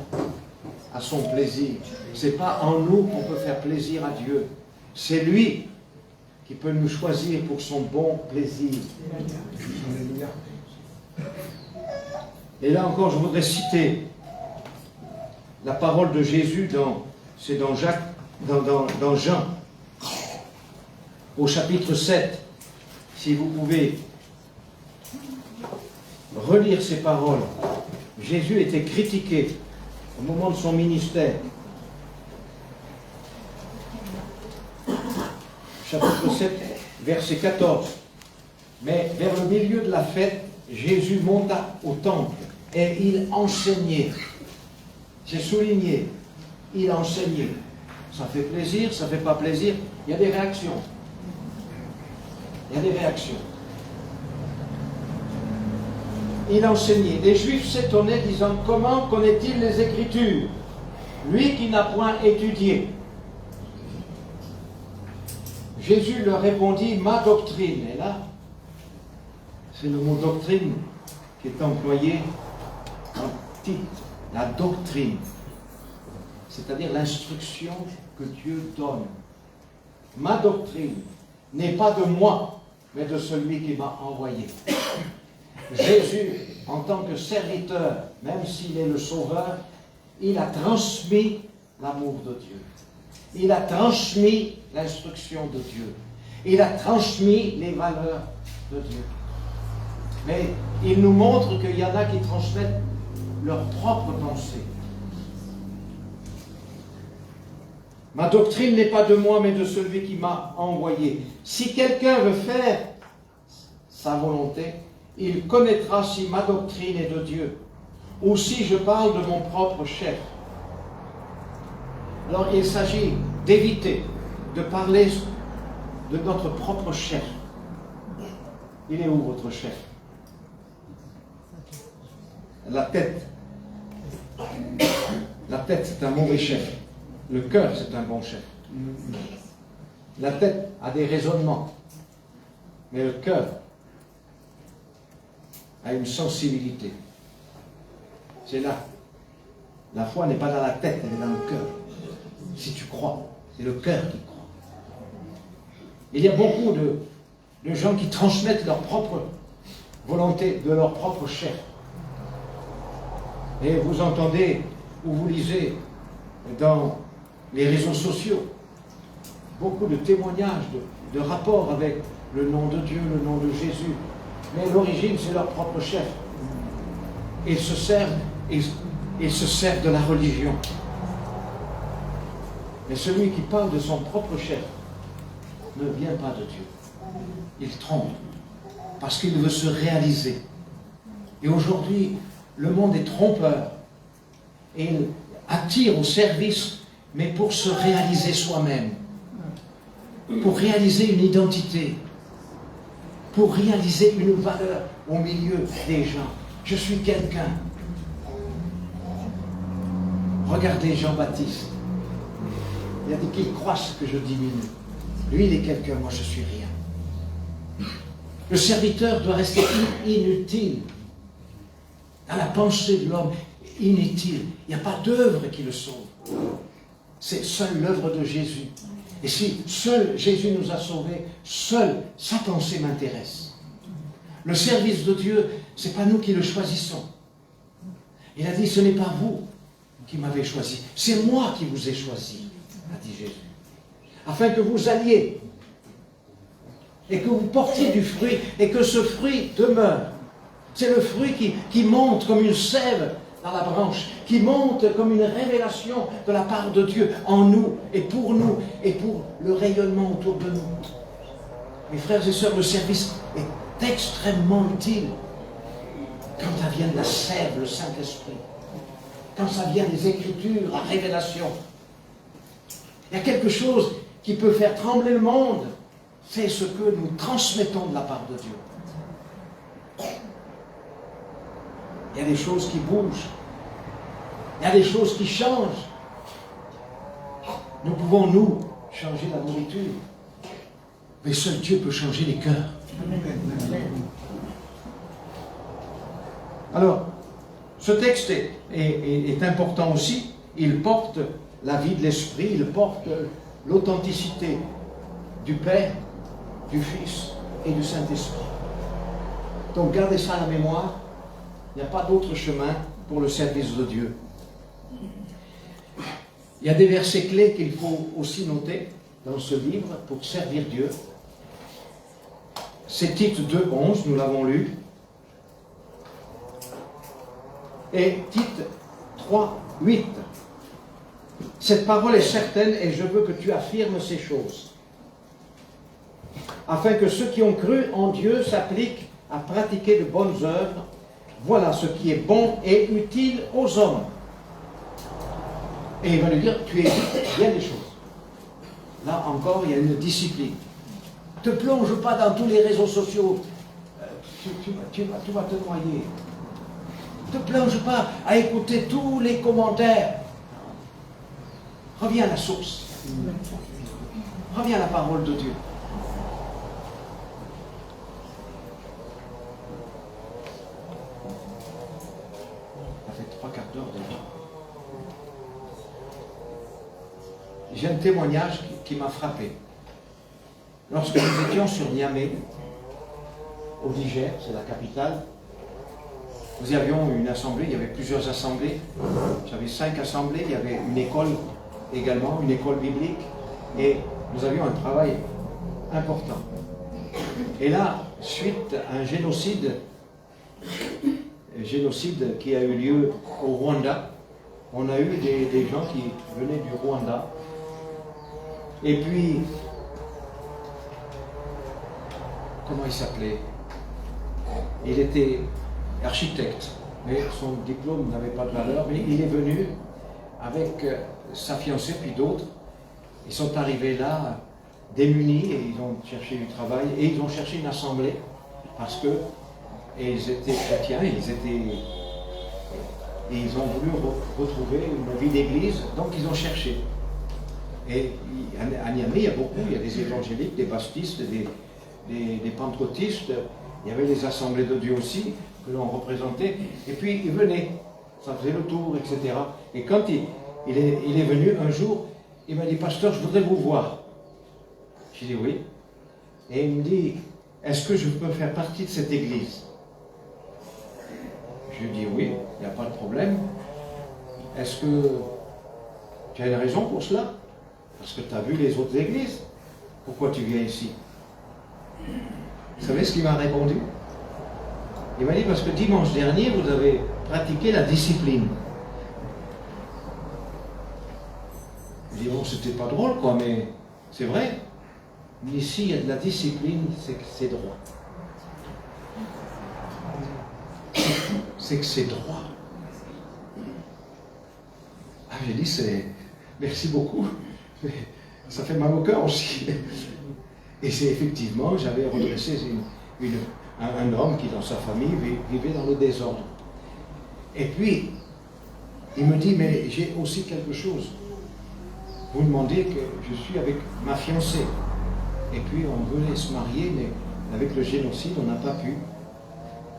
à son plaisir. Ce n'est pas en nous qu'on peut faire plaisir à Dieu. C'est lui qui peut nous choisir pour son bon plaisir. Et là encore, je voudrais citer la parole de Jésus c'est dans Jean, au chapitre 7. Si vous pouvez relire ces paroles. Jésus était critiqué au moment de son ministère. Chapitre 7, verset 14. Mais vers le milieu de la fête, Jésus monta au temple et il enseignait. C'est souligné. Il enseignait. Ça fait plaisir, ça ne fait pas plaisir. Il y a des réactions. Il y a des réactions. il enseignait. Les Juifs s'étonnaient, disant, comment connaît-il les Écritures, lui qui n'a point étudié? Jésus leur répondit, ma doctrine. Et là, c'est le mot doctrine qui est employé en titre, la doctrine, c'est-à-dire l'instruction que Dieu donne. Ma doctrine n'est pas de moi, mais de celui qui m'a envoyé. Jésus, en tant que serviteur, même s'il est le sauveur, il a transmis l'amour de Dieu. Il a transmis l'instruction de Dieu. Il a transmis les valeurs de Dieu. Mais il nous montre qu'il y en a qui transmettent leurs propres pensées. Ma doctrine n'est pas de moi, mais de celui qui m'a envoyé. Si quelqu'un veut faire sa volonté, il connaîtra si ma doctrine est de Dieu, ou si je parle de mon propre chef. Alors il s'agit d'éviter de parler de notre propre chef. Il est où votre chef? La tête. La tête, c'est un mauvais chef. Le cœur, c'est un bon chef. La tête a des raisonnements, mais le cœur a une sensibilité. C'est là. La foi n'est pas dans la tête, elle est dans le cœur. Si tu crois, c'est le cœur qui croit. Il y a beaucoup de gens qui transmettent leur propre volonté de leur propre chef. Et vous entendez ou vous lisez dans les réseaux sociaux beaucoup de témoignages, de rapports avec le nom de Dieu, le nom de Jésus. Mais l'origine, c'est leur propre chef. Ils se servent de la religion. Mais celui qui parle de son propre chef ne vient pas de Dieu. Il trompe parce qu'il veut se réaliser. Et aujourd'hui, le monde est trompeur. Et il attire au service, mais pour se réaliser soi-même. Pour réaliser une identité. Pour réaliser une valeur au milieu des gens. Je suis quelqu'un. Regardez Jean-Baptiste. Il a dit qu'il croisse que je diminue. Lui, il est quelqu'un, moi je suis rien. Le serviteur doit rester inutile. Dans la pensée de l'homme, inutile. Il n'y a pas d'œuvre qui le sauve. C'est seule l'œuvre de Jésus. Et si seul Jésus nous a sauvés, seule sa pensée m'intéresse. Le service de Dieu, ce n'est pas nous qui le choisissons. Il a dit, ce n'est pas vous qui m'avez choisi, c'est moi qui vous ai choisi, a dit Jésus. Afin que vous alliez et que vous portiez du fruit et que ce fruit demeure. C'est le fruit qui monte comme une sève dans la branche, qui monte comme une révélation de la part de Dieu en nous et pour le rayonnement autour de nous. Mes frères et sœurs, le service est extrêmement utile quand ça vient de la sève, le Saint-Esprit, quand ça vient des Écritures, la révélation. Il y a quelque chose qui peut faire trembler le monde, c'est ce que nous transmettons de la part de Dieu. Il y a des choses qui bougent. Il y a des choses qui changent. Nous pouvons, nous, changer la nourriture. Mais seul Dieu peut changer les cœurs. Alors, ce texte est important aussi. Il porte la vie de l'Esprit, il porte l'authenticité du Père, du Fils et du Saint-Esprit. Donc, gardez ça à la mémoire. Il n'y a pas d'autre chemin pour le service de Dieu. Il y a des versets clés qu'il faut aussi noter dans ce livre pour servir Dieu. C'est Tite 2:11, nous l'avons lu. Et Tite 3:8. Cette parole est certaine et je veux que tu affirmes ces choses, afin que ceux qui ont cru en Dieu s'appliquent à pratiquer de bonnes œuvres. Voilà ce qui est bon et utile aux hommes. Et il va lui dire, tu évites bien des choses. Là encore, il y a une discipline. Ne te plonge pas dans tous les réseaux sociaux. Tu vas te noyer. Ne te plonge pas à écouter tous les commentaires. Reviens à la source. Reviens à la parole de Dieu. Ça fait 3 quarts d'heure déjà. J'ai un témoignage qui m'a frappé. Lorsque nous étions sur Niamey, au Niger, c'est la capitale, nous avions une assemblée, il y avait plusieurs assemblées. J'avais 5 assemblées, il y avait une école également, une école biblique, et nous avions un travail important. Et là, suite à un génocide qui a eu lieu au Rwanda, on a eu des gens qui venaient du Rwanda. Et puis, comment il s'appelait? Il était architecte, mais son diplôme n'avait pas de valeur, mais il est venu avec sa fiancée, puis d'autres. Ils sont arrivés là, démunis, et ils ont cherché du travail, et ils ont cherché une assemblée, parce que et ils étaient chrétiens, et ils ont voulu retrouver une vie d'église, donc ils ont cherché. Et à Niamey, il y a des évangéliques, des baptistes, des pentecôtistes, il y avait les assemblées de Dieu aussi, que l'on représentait, et puis ils venaient, ça faisait le tour, etc. Et quand il est venu un jour, il m'a dit, pasteur, je voudrais vous voir. J'ai dit oui. Et il me dit, est-ce que je peux faire partie de cette église? Je lui ai dit oui, il n'y a pas de problème. Est-ce que tu as une raison pour cela? Parce que tu as vu les autres églises. Pourquoi tu viens ici? Vous savez ce qu'il m'a répondu? Il m'a dit, parce que dimanche dernier, vous avez pratiqué la discipline. Je lui ai dit, bon, c'était pas drôle, quoi, mais c'est vrai. Mais ici, il y a de la discipline, c'est que c'est droit. C'est que c'est droit. Ah, j'ai dit, merci beaucoup. Ça fait mal au cœur aussi. Et c'est effectivement, j'avais redressé un homme qui, dans sa famille, vivait dans le désordre. Et puis, il me dit, mais j'ai aussi quelque chose. Vous demandez que je suis avec ma fiancée. Et puis, on voulait se marier, mais avec le génocide, on n'a pas pu.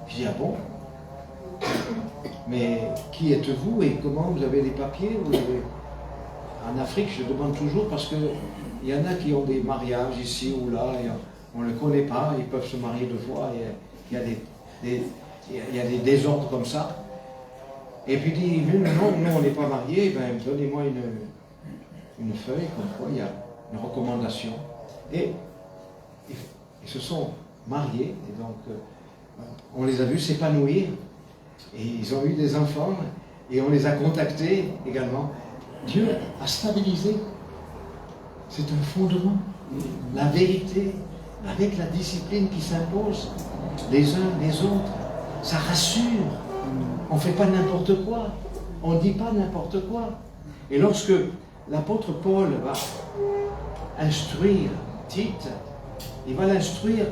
Je dis, ah bon? Mais qui êtes-vous et comment vous avez des papiers? En Afrique, je demande toujours parce qu'il y en a qui ont des mariages ici ou là, et on ne le connaît pas, ils peuvent se marier 2 fois, et il y a des désordres comme ça. Et puis il dit, non, nous on n'est pas mariés, ben, donnez-moi une feuille, comme quoi il y a une recommandation. Et ils se sont mariés, et donc on les a vus s'épanouir, et ils ont eu des enfants, et on les a contactés également. Dieu a stabilisé. C'est un fondement. La vérité, avec la discipline qui s'impose, les uns les autres, ça rassure. On ne fait pas n'importe quoi. On ne dit pas n'importe quoi. Et lorsque l'apôtre Paul va instruire Tite, il va l'instruire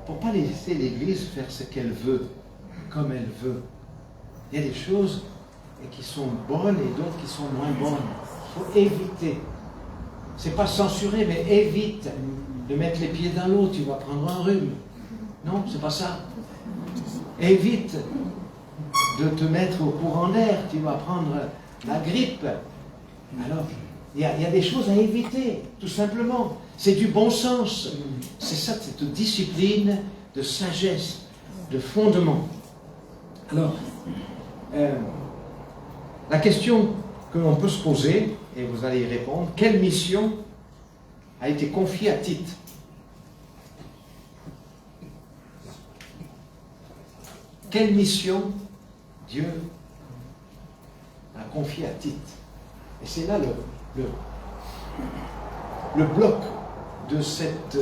pour ne pas laisser l'Église faire ce qu'elle veut, comme elle veut. Il y a des choses qui sont bonnes et d'autres qui sont moins bonnes. Il faut éviter. C'est pas censurer, mais évite de mettre les pieds dans l'eau, tu vas prendre un rhume. Non, c'est pas ça. Évite de te mettre au courant d'air, tu vas prendre la grippe. Alors, il y a des choses à éviter, tout simplement. C'est du bon sens. C'est ça, cette discipline de sagesse, de fondement. Alors, la question que l'on peut se poser, et vous allez y répondre, quelle mission a été confiée à Tite? Quelle mission Dieu a confiée à Tite? Et c'est là le bloc de cette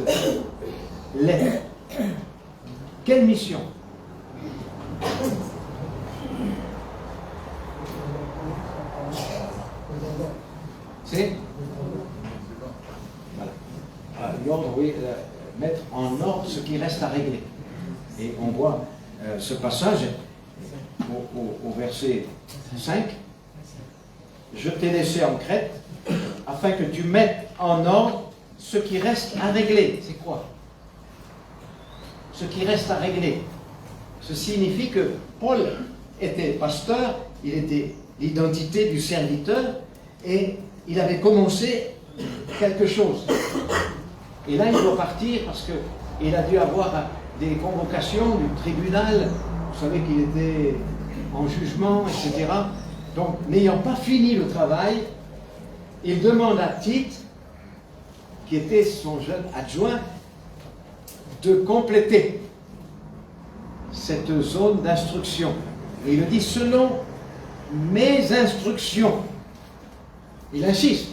lettre. Quelle mission? C'est voilà. L'ordre, oui, mettre en ordre ce qui reste à régler. Et on voit ce passage, au verset 5. Je t'ai laissé en Crète afin que tu mettes en ordre ce qui reste à régler. C'est quoi? Ce qui reste à régler. Ceci signifie que Paul était pasteur, il était l'identité du serviteur et il avait commencé quelque chose. Et là, il doit partir parce qu'il a dû avoir des convocations du tribunal. Vous savez qu'il était en jugement, etc. Donc, n'ayant pas fini le travail, il demande à Tite, qui était son jeune adjoint, de compléter cette zone d'instruction. Et il le dit selon mes instructions. Il insiste.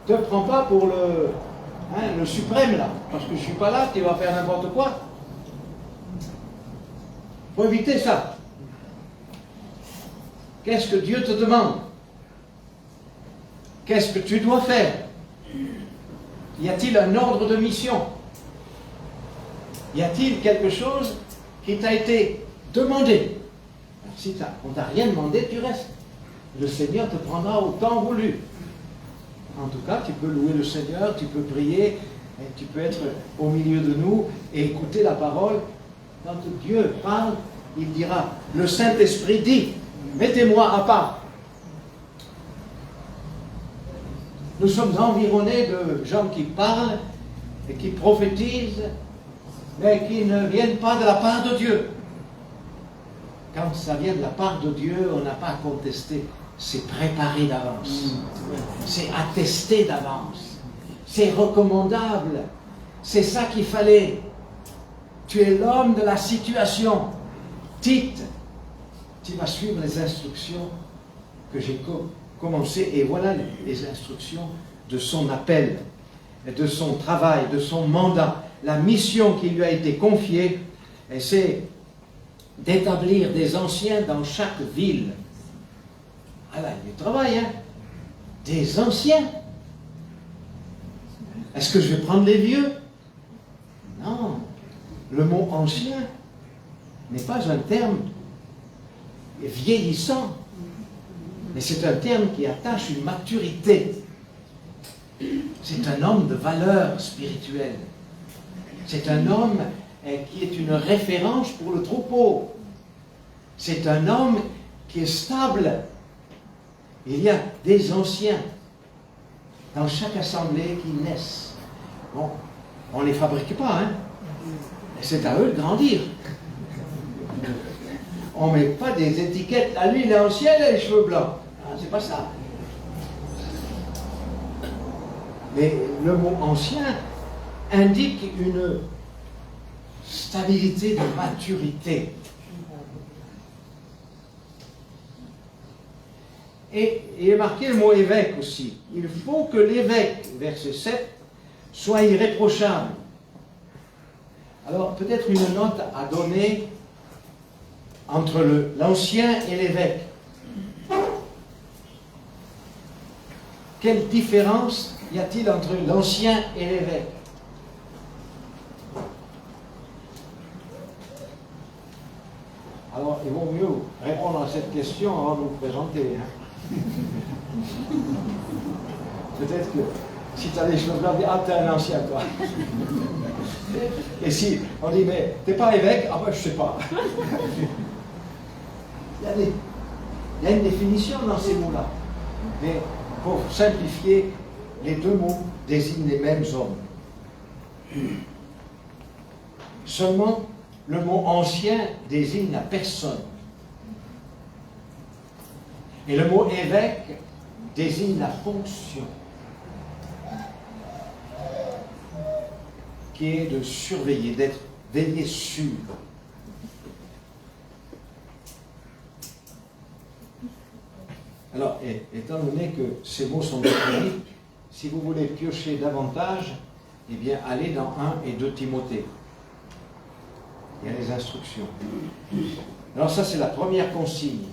Ne te prends pas pour le suprême là, parce que je ne suis pas là, tu vas faire n'importe quoi. Il faut éviter ça. Qu'est-ce que Dieu te demande? Qu'est-ce que tu dois faire? Y a-t-il un ordre de mission? Y a-t-il quelque chose qui t'a été demandé? Alors, si on ne t'a rien demandé, tu restes. Le Seigneur te prendra au temps voulu. En tout cas, tu peux louer le Seigneur, tu peux prier, et tu peux être au milieu de nous et écouter la parole. Quand Dieu parle, il dira, le Saint-Esprit dit, mettez-moi à part. Nous sommes environnés de gens qui parlent et qui prophétisent, mais qui ne viennent pas de la part de Dieu. Quand ça vient de la part de Dieu, on n'a pas à contester. C'est préparé d'avance. C'est attesté d'avance. C'est recommandable. C'est ça qu'il fallait. Tu es l'homme de la situation. Tite, tu vas suivre les instructions que j'ai commencées. Et voilà les instructions de son appel, de son travail, de son mandat. La mission qui lui a été confiée, c'est d'établir des anciens dans chaque ville. Ah là, il y a du travail, hein? Des anciens. Est-ce que je vais prendre les vieux? Non. Le mot ancien n'est pas un terme vieillissant, mais c'est un terme qui attache une maturité. C'est un homme de valeur spirituelle. C'est un homme qui est une référence pour le troupeau. C'est un homme qui est stable. Il y a des anciens dans chaque assemblée qui naissent. Bon, on ne les fabrique pas, hein. C'est à eux de grandir. On ne met pas des étiquettes. À lui, il est ancien, il a les cheveux blancs. Ah, c'est pas ça. Mais le mot ancien indique une stabilité de maturité. Et il est marqué le mot évêque aussi. Il faut que l'évêque, verset 7, soit irréprochable. Alors, peut-être une note à donner entre l'ancien et l'évêque. Quelle différence y a-t-il entre l'ancien et l'évêque? Alors, il vaut mieux répondre à cette question avant de vous présenter. Hein. Peut-être que si tu as des choses blanches, ah, t'es un ancien, toi. Et si on dit, mais t'es pas évêque, ah ben je sais pas. Il y a une définition dans ces mots-là. Mais pour simplifier, les deux mots désignent les mêmes hommes. Seulement, le mot ancien désigne la personne. Et le mot évêque désigne la fonction, qui est de surveiller, d'être veillé sur. Alors, étant donné que ces mots sont définis, si vous voulez piocher davantage, eh bien, allez dans 1 et 2 Timothée. Il y a les instructions. Alors ça, c'est la première consigne.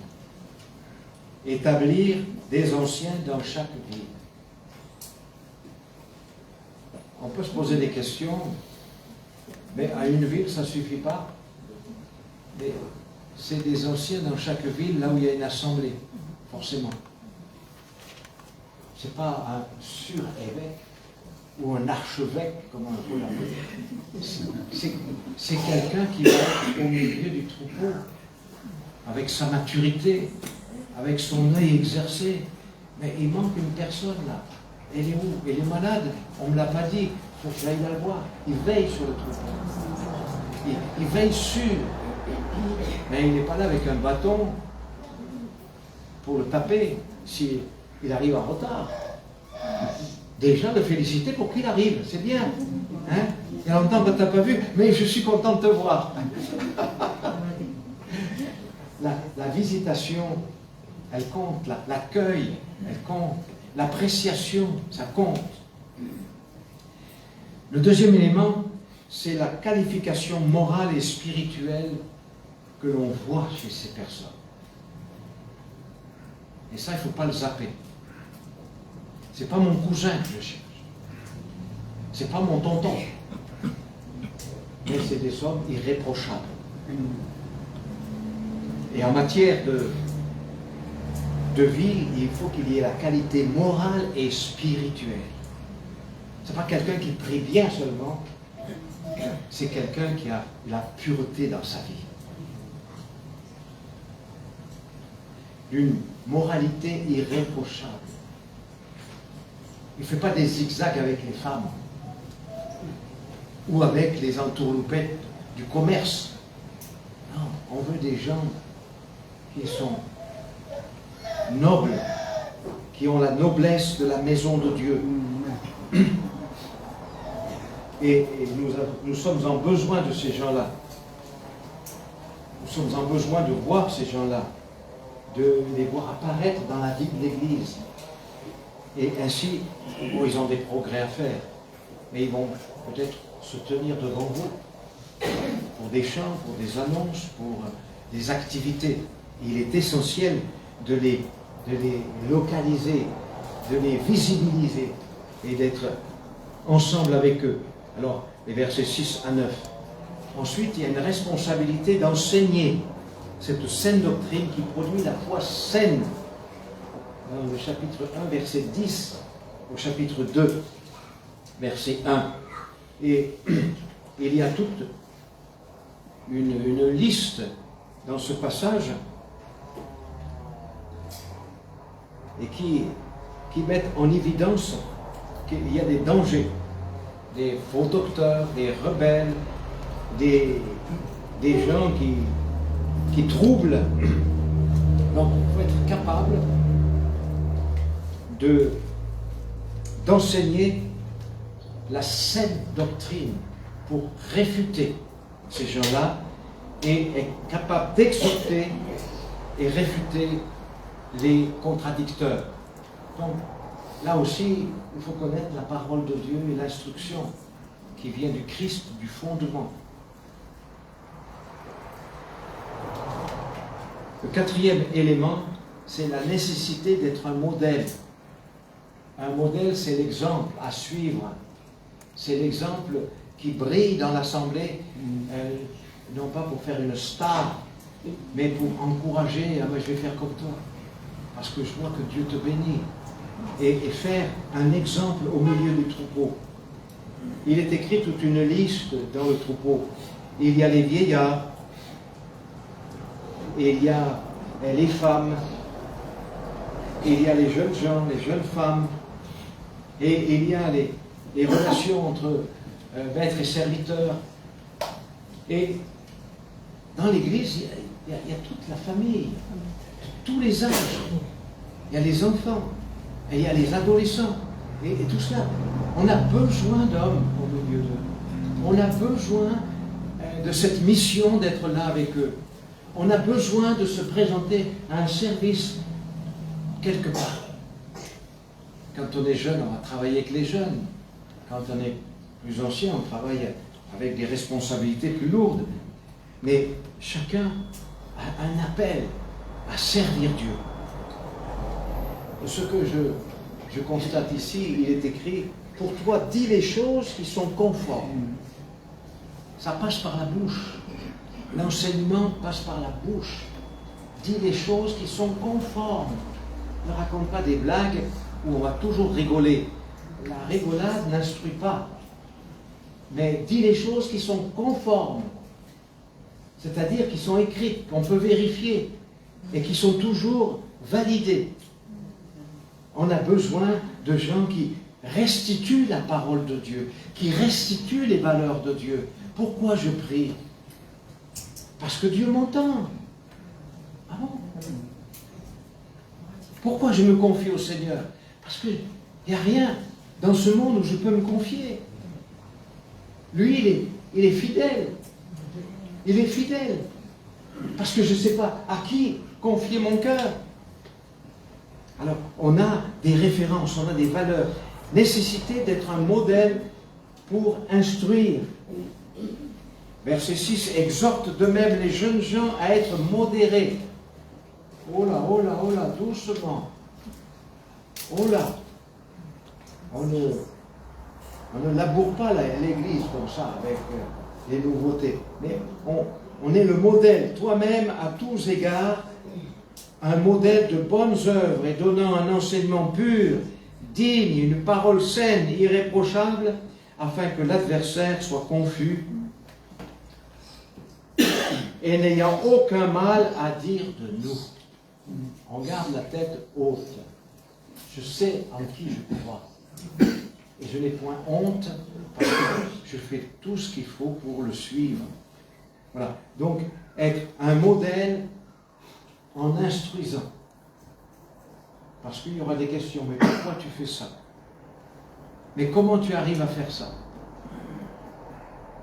Établir des anciens dans chaque ville. On peut se poser des questions, mais à une ville, ça ne suffit pas. Mais c'est des anciens dans chaque ville, là où il y a une assemblée, forcément. Ce n'est pas un surévêque ou un archevêque, comme on peut l'appeler. C'est quelqu'un qui va être au milieu du troupeau, avec sa maturité, avec son œil exercé. Mais il manque une personne là. Elle est où? Elle est malade. On ne me l'a pas dit. Il faut que j'aille la voir. Il veille sur le troupeau. Il veille sur. Mais il n'est pas là avec un bâton pour le taper s'il arrive en retard. Déjà, le féliciter pour qu'il arrive. C'est bien. Hein? Il y a longtemps que tu n'as pas vu, mais je suis content de te voir. La visitation, elle compte. L'accueil, elle compte. L'appréciation, ça compte. Le deuxième élément, c'est la qualification morale et spirituelle que l'on voit chez ces personnes. Et ça, il ne faut pas le zapper. Ce n'est pas mon cousin que je cherche. Ce n'est pas mon tonton. Mais c'est des hommes irréprochables. Et en matière de vie, il faut qu'il y ait la qualité morale et spirituelle. Ce n'est pas quelqu'un qui prie bien seulement, c'est quelqu'un qui a la pureté dans sa vie. Une moralité irréprochable. Il ne fait pas des zigzags avec les femmes ou avec les entourloupettes du commerce. Non, on veut des gens qui sont nobles, qui ont la noblesse de la maison de Dieu. Et nous sommes en besoin de ces gens-là. Nous sommes en besoin de voir ces gens-là, de les voir apparaître dans la vie de l'Église. Et ainsi, ils ont des progrès à faire, mais ils vont peut-être se tenir devant vous pour des chants, pour des annonces, pour des activités. Il est essentiel de les localiser, de les visibiliser et d'être ensemble avec eux. Alors, les versets 6 à 9. Ensuite, il y a une responsabilité d'enseigner cette saine doctrine qui produit la foi saine. Dans le chapitre 1, verset 10, au chapitre 2, verset 1. Et il y a toute une liste dans ce passage et qui mettent en évidence qu'il y a des dangers, des faux docteurs, des rebelles, des gens qui troublent. Donc il faut être capable d'enseigner la saine doctrine pour réfuter ces gens-là et être capable d'exhorter et réfuter les contradicteurs. Donc, là aussi, il faut connaître la parole de Dieu et l'instruction qui vient du Christ, du fondement. Le quatrième élément, c'est la nécessité d'être un modèle. Un modèle, c'est l'exemple à suivre. C'est l'exemple qui brille dans l'assemblée, non pas pour faire une star, mais pour encourager, ah ben, je vais faire comme toi, parce que je vois que Dieu te bénit, et faire un exemple au milieu du troupeau. Il est écrit toute une liste dans le troupeau. Il y a les vieillards, il y a les femmes, il y a les jeunes gens, les jeunes femmes, et il y a les relations entre maître et serviteur. Et dans l'Église, il y a toute la famille, tous les âges. Il y a les enfants, et il y a les adolescents, et tout cela. On a besoin d'hommes au milieu d'eux. On a besoin de cette mission d'être là avec eux. On a besoin de se présenter à un service quelque part. Quand on est jeune, on va travailler avec les jeunes. Quand on est plus ancien, on travaille avec des responsabilités plus lourdes. Mais chacun a un appel à servir Dieu. Ce que je constate ici, il est écrit, pour toi, dis les choses qui sont conformes. Ça passe par la bouche. L'enseignement passe par la bouche. Dis des choses qui sont conformes. Ne raconte pas des blagues où on va toujours rigoler. La rigolade n'instruit pas. Mais dis les choses qui sont conformes. C'est-à-dire qui sont écrites, qu'on peut vérifier et qui sont toujours validées. On a besoin de gens qui restituent la parole de Dieu, qui restituent les valeurs de Dieu. Pourquoi je prie? Parce que Dieu m'entend. Ah bon? Pourquoi je me confie au Seigneur? Parce qu'il n'y a rien dans ce monde où je peux me confier. Lui, il est fidèle. Il est fidèle. Parce que je ne sais pas à qui confier mon cœur. Alors, on a des références, on a des valeurs. Nécessité d'être un modèle pour instruire. Verset 6, exhorte de même les jeunes gens à être modérés. Oh là, doucement. Oh là. On ne laboure pas l'église comme ça, avec les nouveautés. Mais on est le modèle, toi-même, à tous égards, un modèle de bonnes œuvres et donnant un enseignement pur, digne, une parole saine, irréprochable, afin que l'adversaire soit confus et n'ayant aucun mal à dire de nous. On garde la tête haute. Je sais en qui je crois. Et je n'ai point honte parce que je fais tout ce qu'il faut pour le suivre. Voilà. Donc, être un modèle en instruisant. Parce qu'il y aura des questions. Mais pourquoi tu fais ça? Mais comment tu arrives à faire ça?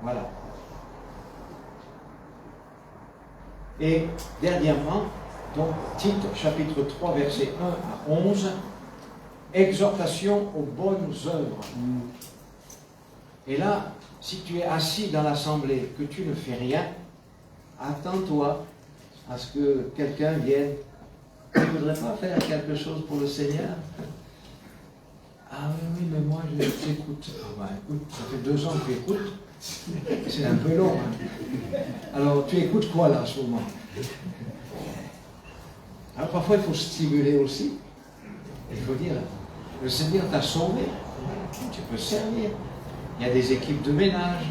Voilà. Et dernièrement, donc, Tite, chapitre 3, versets 1 à 11, exhortation aux bonnes œuvres. Et là, si tu es assis dans l'assemblée, que tu ne fais rien, attends-toi à ce que quelqu'un vienne. Tu ne voudrais pas faire quelque chose pour le Seigneur? Ah oui, mais moi je t'écoute. Ah bah écoute, ça fait 2 ans que tu écoutes. C'est un peu long. Hein. Alors tu écoutes quoi là en ce moment? Alors parfois il faut stimuler aussi. Il faut dire, le Seigneur t'a sauvé. Tu peux servir. Il y a des équipes de ménage,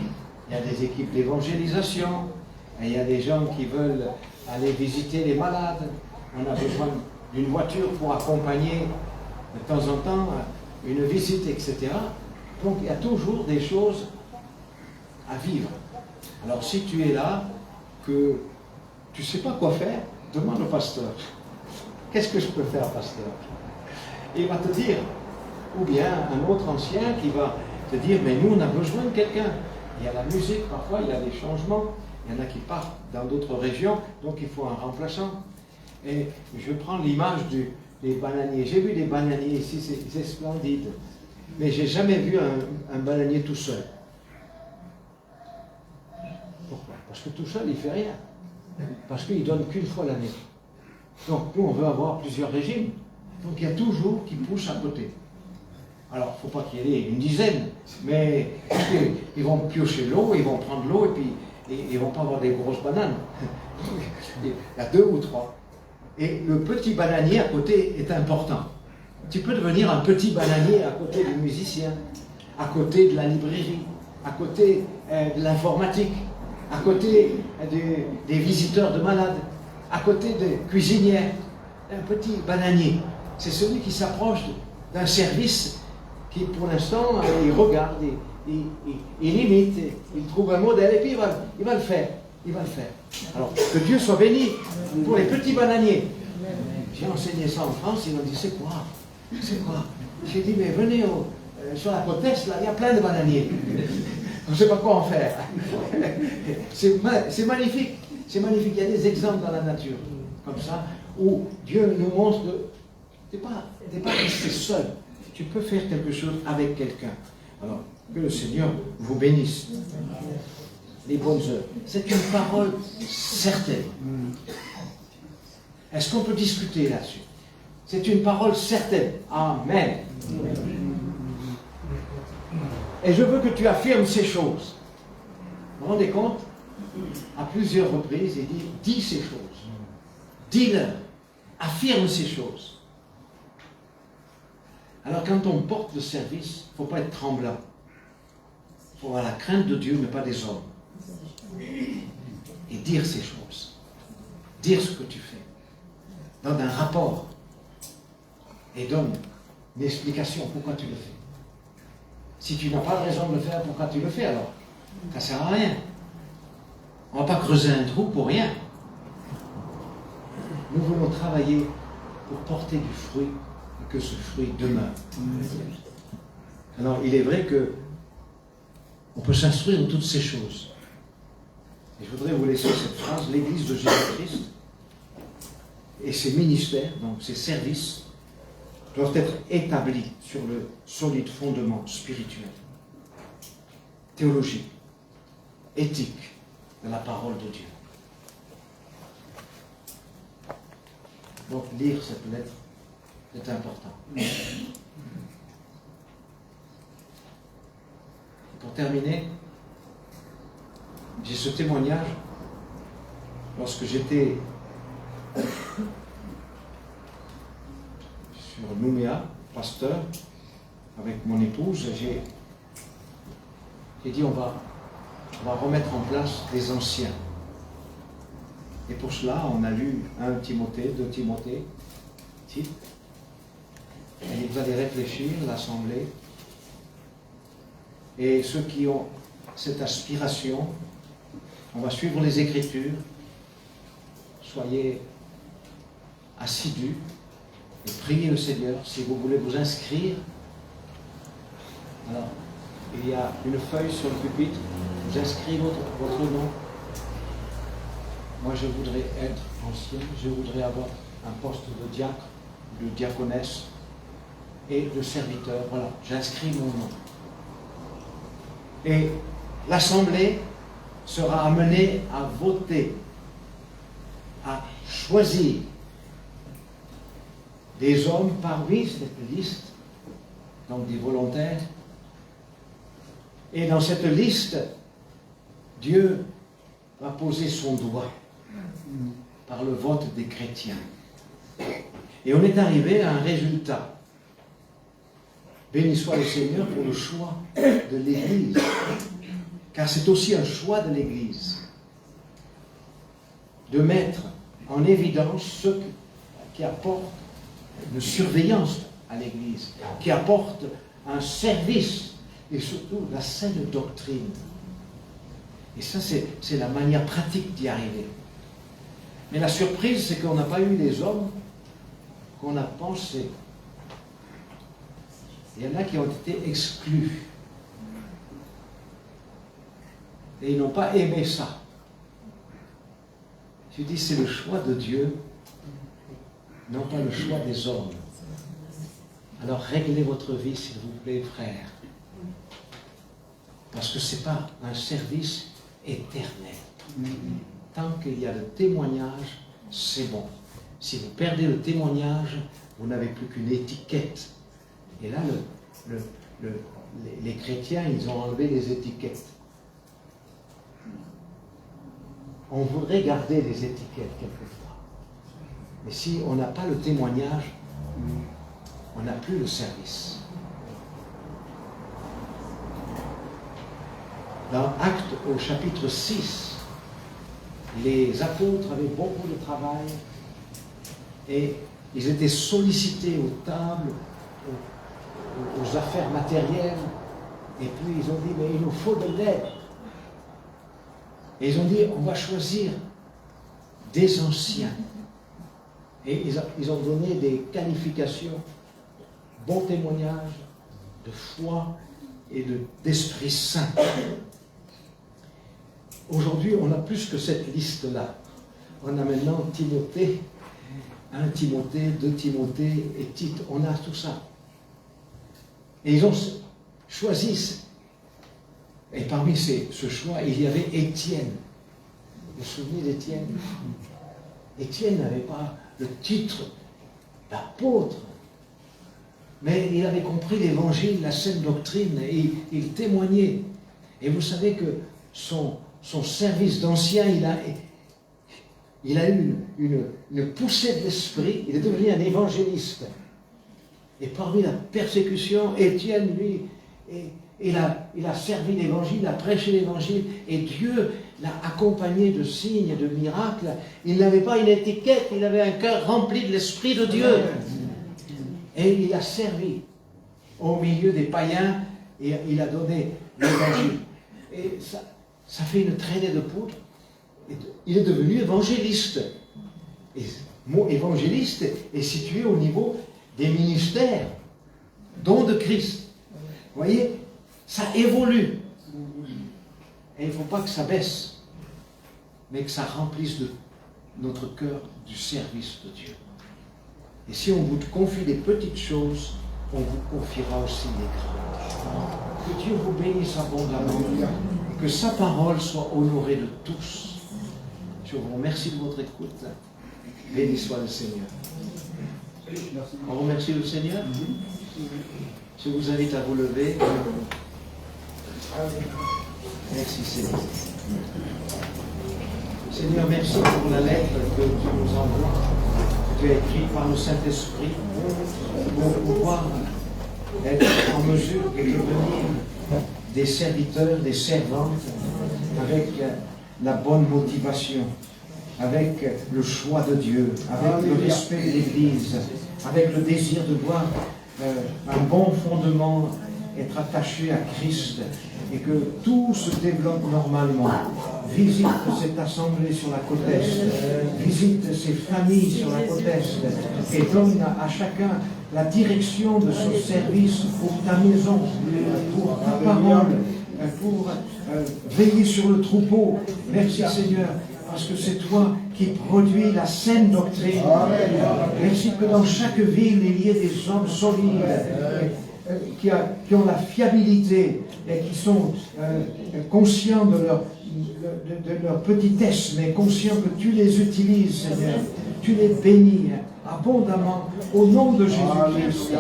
il y a des équipes d'évangélisation, et il y a des gens qui veulent aller visiter les malades. On a besoin d'une voiture pour accompagner de temps en temps une visite, etc. Donc il y a toujours des choses à vivre. Alors si tu es là, que tu ne sais pas quoi faire, demande au pasteur. Qu'est-ce que je peux faire, pasteur? Et il va te dire, ou bien un autre ancien qui va te dire, mais nous on a besoin de quelqu'un. Il y a la musique, parfois il y a des changements, il y en a qui partent dans d'autres régions, donc il faut un remplaçant. Et je prends l'image des bananiers. J'ai vu des bananiers ici, c'est splendide. Mais j'ai jamais vu un bananier tout seul. Pourquoi? Parce que tout seul, il ne fait rien. Parce qu'il ne donne qu'une fois l'année. Donc nous, on veut avoir plusieurs régimes. Donc il y a toujours qui pousse à côté. Alors, il ne faut pas qu'il y ait une dizaine, mais ils vont piocher l'eau, ils vont prendre l'eau, et puis ils ne vont pas avoir des grosses bananes. Il y a 2 ou 3. Et le petit bananier à côté est important. Tu peux devenir un petit bananier à côté du musicien, à côté de la librairie, à côté de l'informatique, à côté des visiteurs de malades, à côté des cuisinières. Un petit bananier, c'est celui qui s'approche d'un service qui, pour l'instant, il regarde, il imite, il trouve un modèle, et puis il va le faire. Il va le faire. Alors, que Dieu soit béni pour les petits bananiers. J'ai enseigné ça en France, ils m'ont dit, c'est quoi? C'est quoi? J'ai dit, mais venez sur la côte est, là, il y a plein de bananiers. On ne sait pas quoi en faire. C'est magnifique. C'est magnifique. Il y a des exemples dans la nature, comme ça, où Dieu nous montre que tu n'es pas resté seul. Tu peux faire quelque chose avec quelqu'un. Alors, que le Seigneur vous bénisse. Les bonnes œuvres. C'est une parole certaine. Est-ce qu'on peut discuter là-dessus? C'est une parole certaine. Amen. Et je veux que tu affirmes ces choses. Vous vous rendez compte? à plusieurs reprises, il dit, dis ces choses. Dis-leur. Affirme ces choses. Alors quand on porte le service, il ne faut pas être tremblant. Il faut avoir la crainte de Dieu, mais pas des hommes. Et dire ces choses. Dire ce que tu fais. Donne un rapport. Et donne une explication pourquoi tu le fais. Si tu n'as pas de raison de le faire, pourquoi tu le fais alors? Ça ne sert à rien. On ne va pas creuser un trou pour rien. Nous voulons travailler pour porter du fruit et que ce fruit demeure. Alors, il est vrai que on peut s'instruire de toutes ces choses. Et je voudrais vous laisser cette phrase, l'Église de Jésus-Christ et ses ministères, donc ses services, doivent être établis sur le solide fondement spirituel, théologique, éthique de la parole de Dieu. Donc, lire cette lettre est important. Pour terminer, j'ai ce témoignage lorsque j'étais sur Nouméa, pasteur, avec mon épouse. J'ai dit on va remettre en place des anciens. Et pour cela, on a lu 1 Timothée, 2 Timothée, Tite. Et vous allez réfléchir, l'Assemblée. Et ceux qui ont cette aspiration, on va suivre les Écritures. Soyez assidus et priez le Seigneur. Si vous voulez vous inscrire, alors il y a une feuille sur le pupitre, vous inscrivez votre nom. Moi, je voudrais être ancien, je voudrais avoir un poste de diacre, de diaconesse et de serviteur. Voilà, j'inscris mon nom. Et l'Assemblée sera amenée à voter, à choisir des hommes parmi cette liste, donc des volontaires. Et dans cette liste, Dieu va poser son doigt par le vote des chrétiens. Et on est arrivé à un résultat. Béni soit le Seigneur pour le choix de l'Église, car c'est aussi un choix de l'Église de mettre en évidence ceux qui apportent une surveillance à l'Église, qui apportent un service et surtout la saine doctrine. Et ça, c'est la manière pratique d'y arriver. Mais la surprise, c'est qu'on n'a pas eu les hommes qu'on a pensé. Il y en a qui ont été exclus. Et ils n'ont pas aimé ça. Je dis, c'est le choix de Dieu, non pas le choix des hommes. Alors réglez votre vie, s'il vous plaît, frères. Parce que ce n'est pas un service éternel. Tant qu'il y a le témoignage, c'est bon. Si vous perdez le témoignage, vous n'avez plus qu'une étiquette. Et là, les chrétiens, ils ont enlevé les étiquettes. On voudrait garder les étiquettes quelquefois. Mais si on n'a pas le témoignage, on n'a plus le service. Dans Actes au chapitre 6, les apôtres avaient beaucoup de travail et ils étaient sollicités aux tables, aux affaires matérielles, et puis ils ont dit, mais il nous faut de l'aide. Et ils ont dit, on va choisir des anciens. Et ils ont donné des qualifications, bon témoignage, de foi et d'Esprit Saint. Aujourd'hui, on a plus que cette liste-là. On a maintenant Timothée, 1 Timothée, 2 Timothée et Tite. On a tout ça. Et ils ont choisi. Et parmi ce choix, il y avait Étienne. Vous vous souvenez d'Étienne? Étienne n'avait pas le titre d'apôtre, mais il avait compris l'évangile, la saine doctrine, et il témoignait. Et vous savez que son son service d'ancien, il a eu une poussée de l'esprit, il est devenu un évangéliste. Et parmi la persécution, Étienne, lui, il a servi l'évangile, il a prêché l'évangile, et Dieu l'a accompagné de signes et de miracles. Il n'avait pas une étiquette, il avait un cœur rempli de l'Esprit de Dieu. Et il a servi au milieu des païens, et il a donné l'évangile. Et ça fait une traînée de poudre. Il est devenu évangéliste. Et le mot évangéliste est situé au niveau des ministères, dons de Christ. Vous voyez, ça évolue. Et il ne faut pas que ça baisse, mais que ça remplisse de notre cœur du service de Dieu. Et si on vous confie des petites choses, on vous confiera aussi les grandes. Que Dieu vous bénisse abondamment, et que sa parole soit honorée de tous. Je vous remercie de votre écoute. Béni soit le Seigneur. On remercie le Seigneur. Je vous invite à vous lever. Merci Seigneur. Seigneur, merci pour la lettre que tu nous envoies, que tu as écrite par le Saint-Esprit, pour pouvoir être en mesure de devenir des serviteurs, des servantes, avec la bonne motivation, avec le choix de Dieu, avec le respect de l'Église, avec le désir de voir un bon fondement, être attaché à Christ, et que tout se développe normalement. Visite cette assemblée sur la côte Est, visite ces familles sur la côte Est, et donne à chacun la direction de ce service pour ta maison, pour ta parole, pour veiller sur le troupeau. Merci Seigneur, parce que c'est toi qui produis la saine doctrine. Merci que dans chaque ville, il y ait des hommes solides, qui ont la fiabilité et qui sont conscients de leur petitesse, mais conscients que tu les utilises, Seigneur. Tu les bénis abondamment au nom de Jésus-Christ.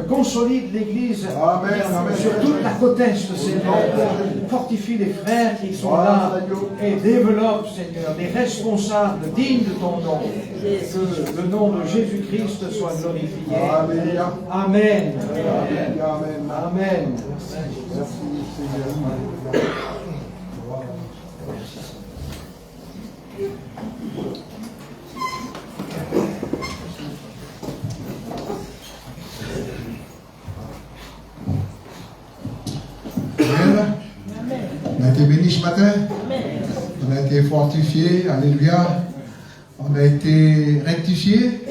Consolide l'Église sur toute la côte Est, Seigneur. Fortifie les frères qui sont là et développe, Seigneur, les responsables dignes de ton nom. Que le nom de Jésus-Christ soit glorifié. Amen. Amen. Merci, Seigneur. On a été bénis ce matin. On a été fortifiés. Alléluia. On a été rectifiés.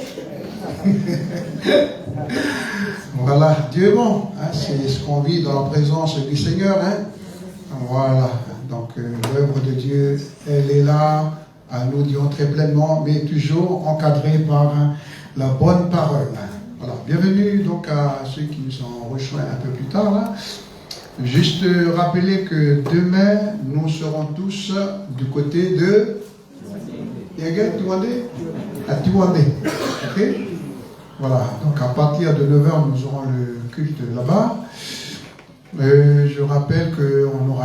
Voilà, Dieu est bon. Hein, c'est ce qu'on vit dans la présence du Seigneur. Hein. Voilà. Donc l'œuvre de Dieu, elle est là. Nous disons très pleinement, mais toujours encadrée par la bonne parole. Voilà. Bienvenue donc à ceux qui nous ont rejoints un peu plus tard là. Juste rappeler que demain, nous serons tous du côté de à Tiwandé. Ok? Voilà, donc à partir de 9h, nous aurons le culte là-bas. Je rappelle qu'on aura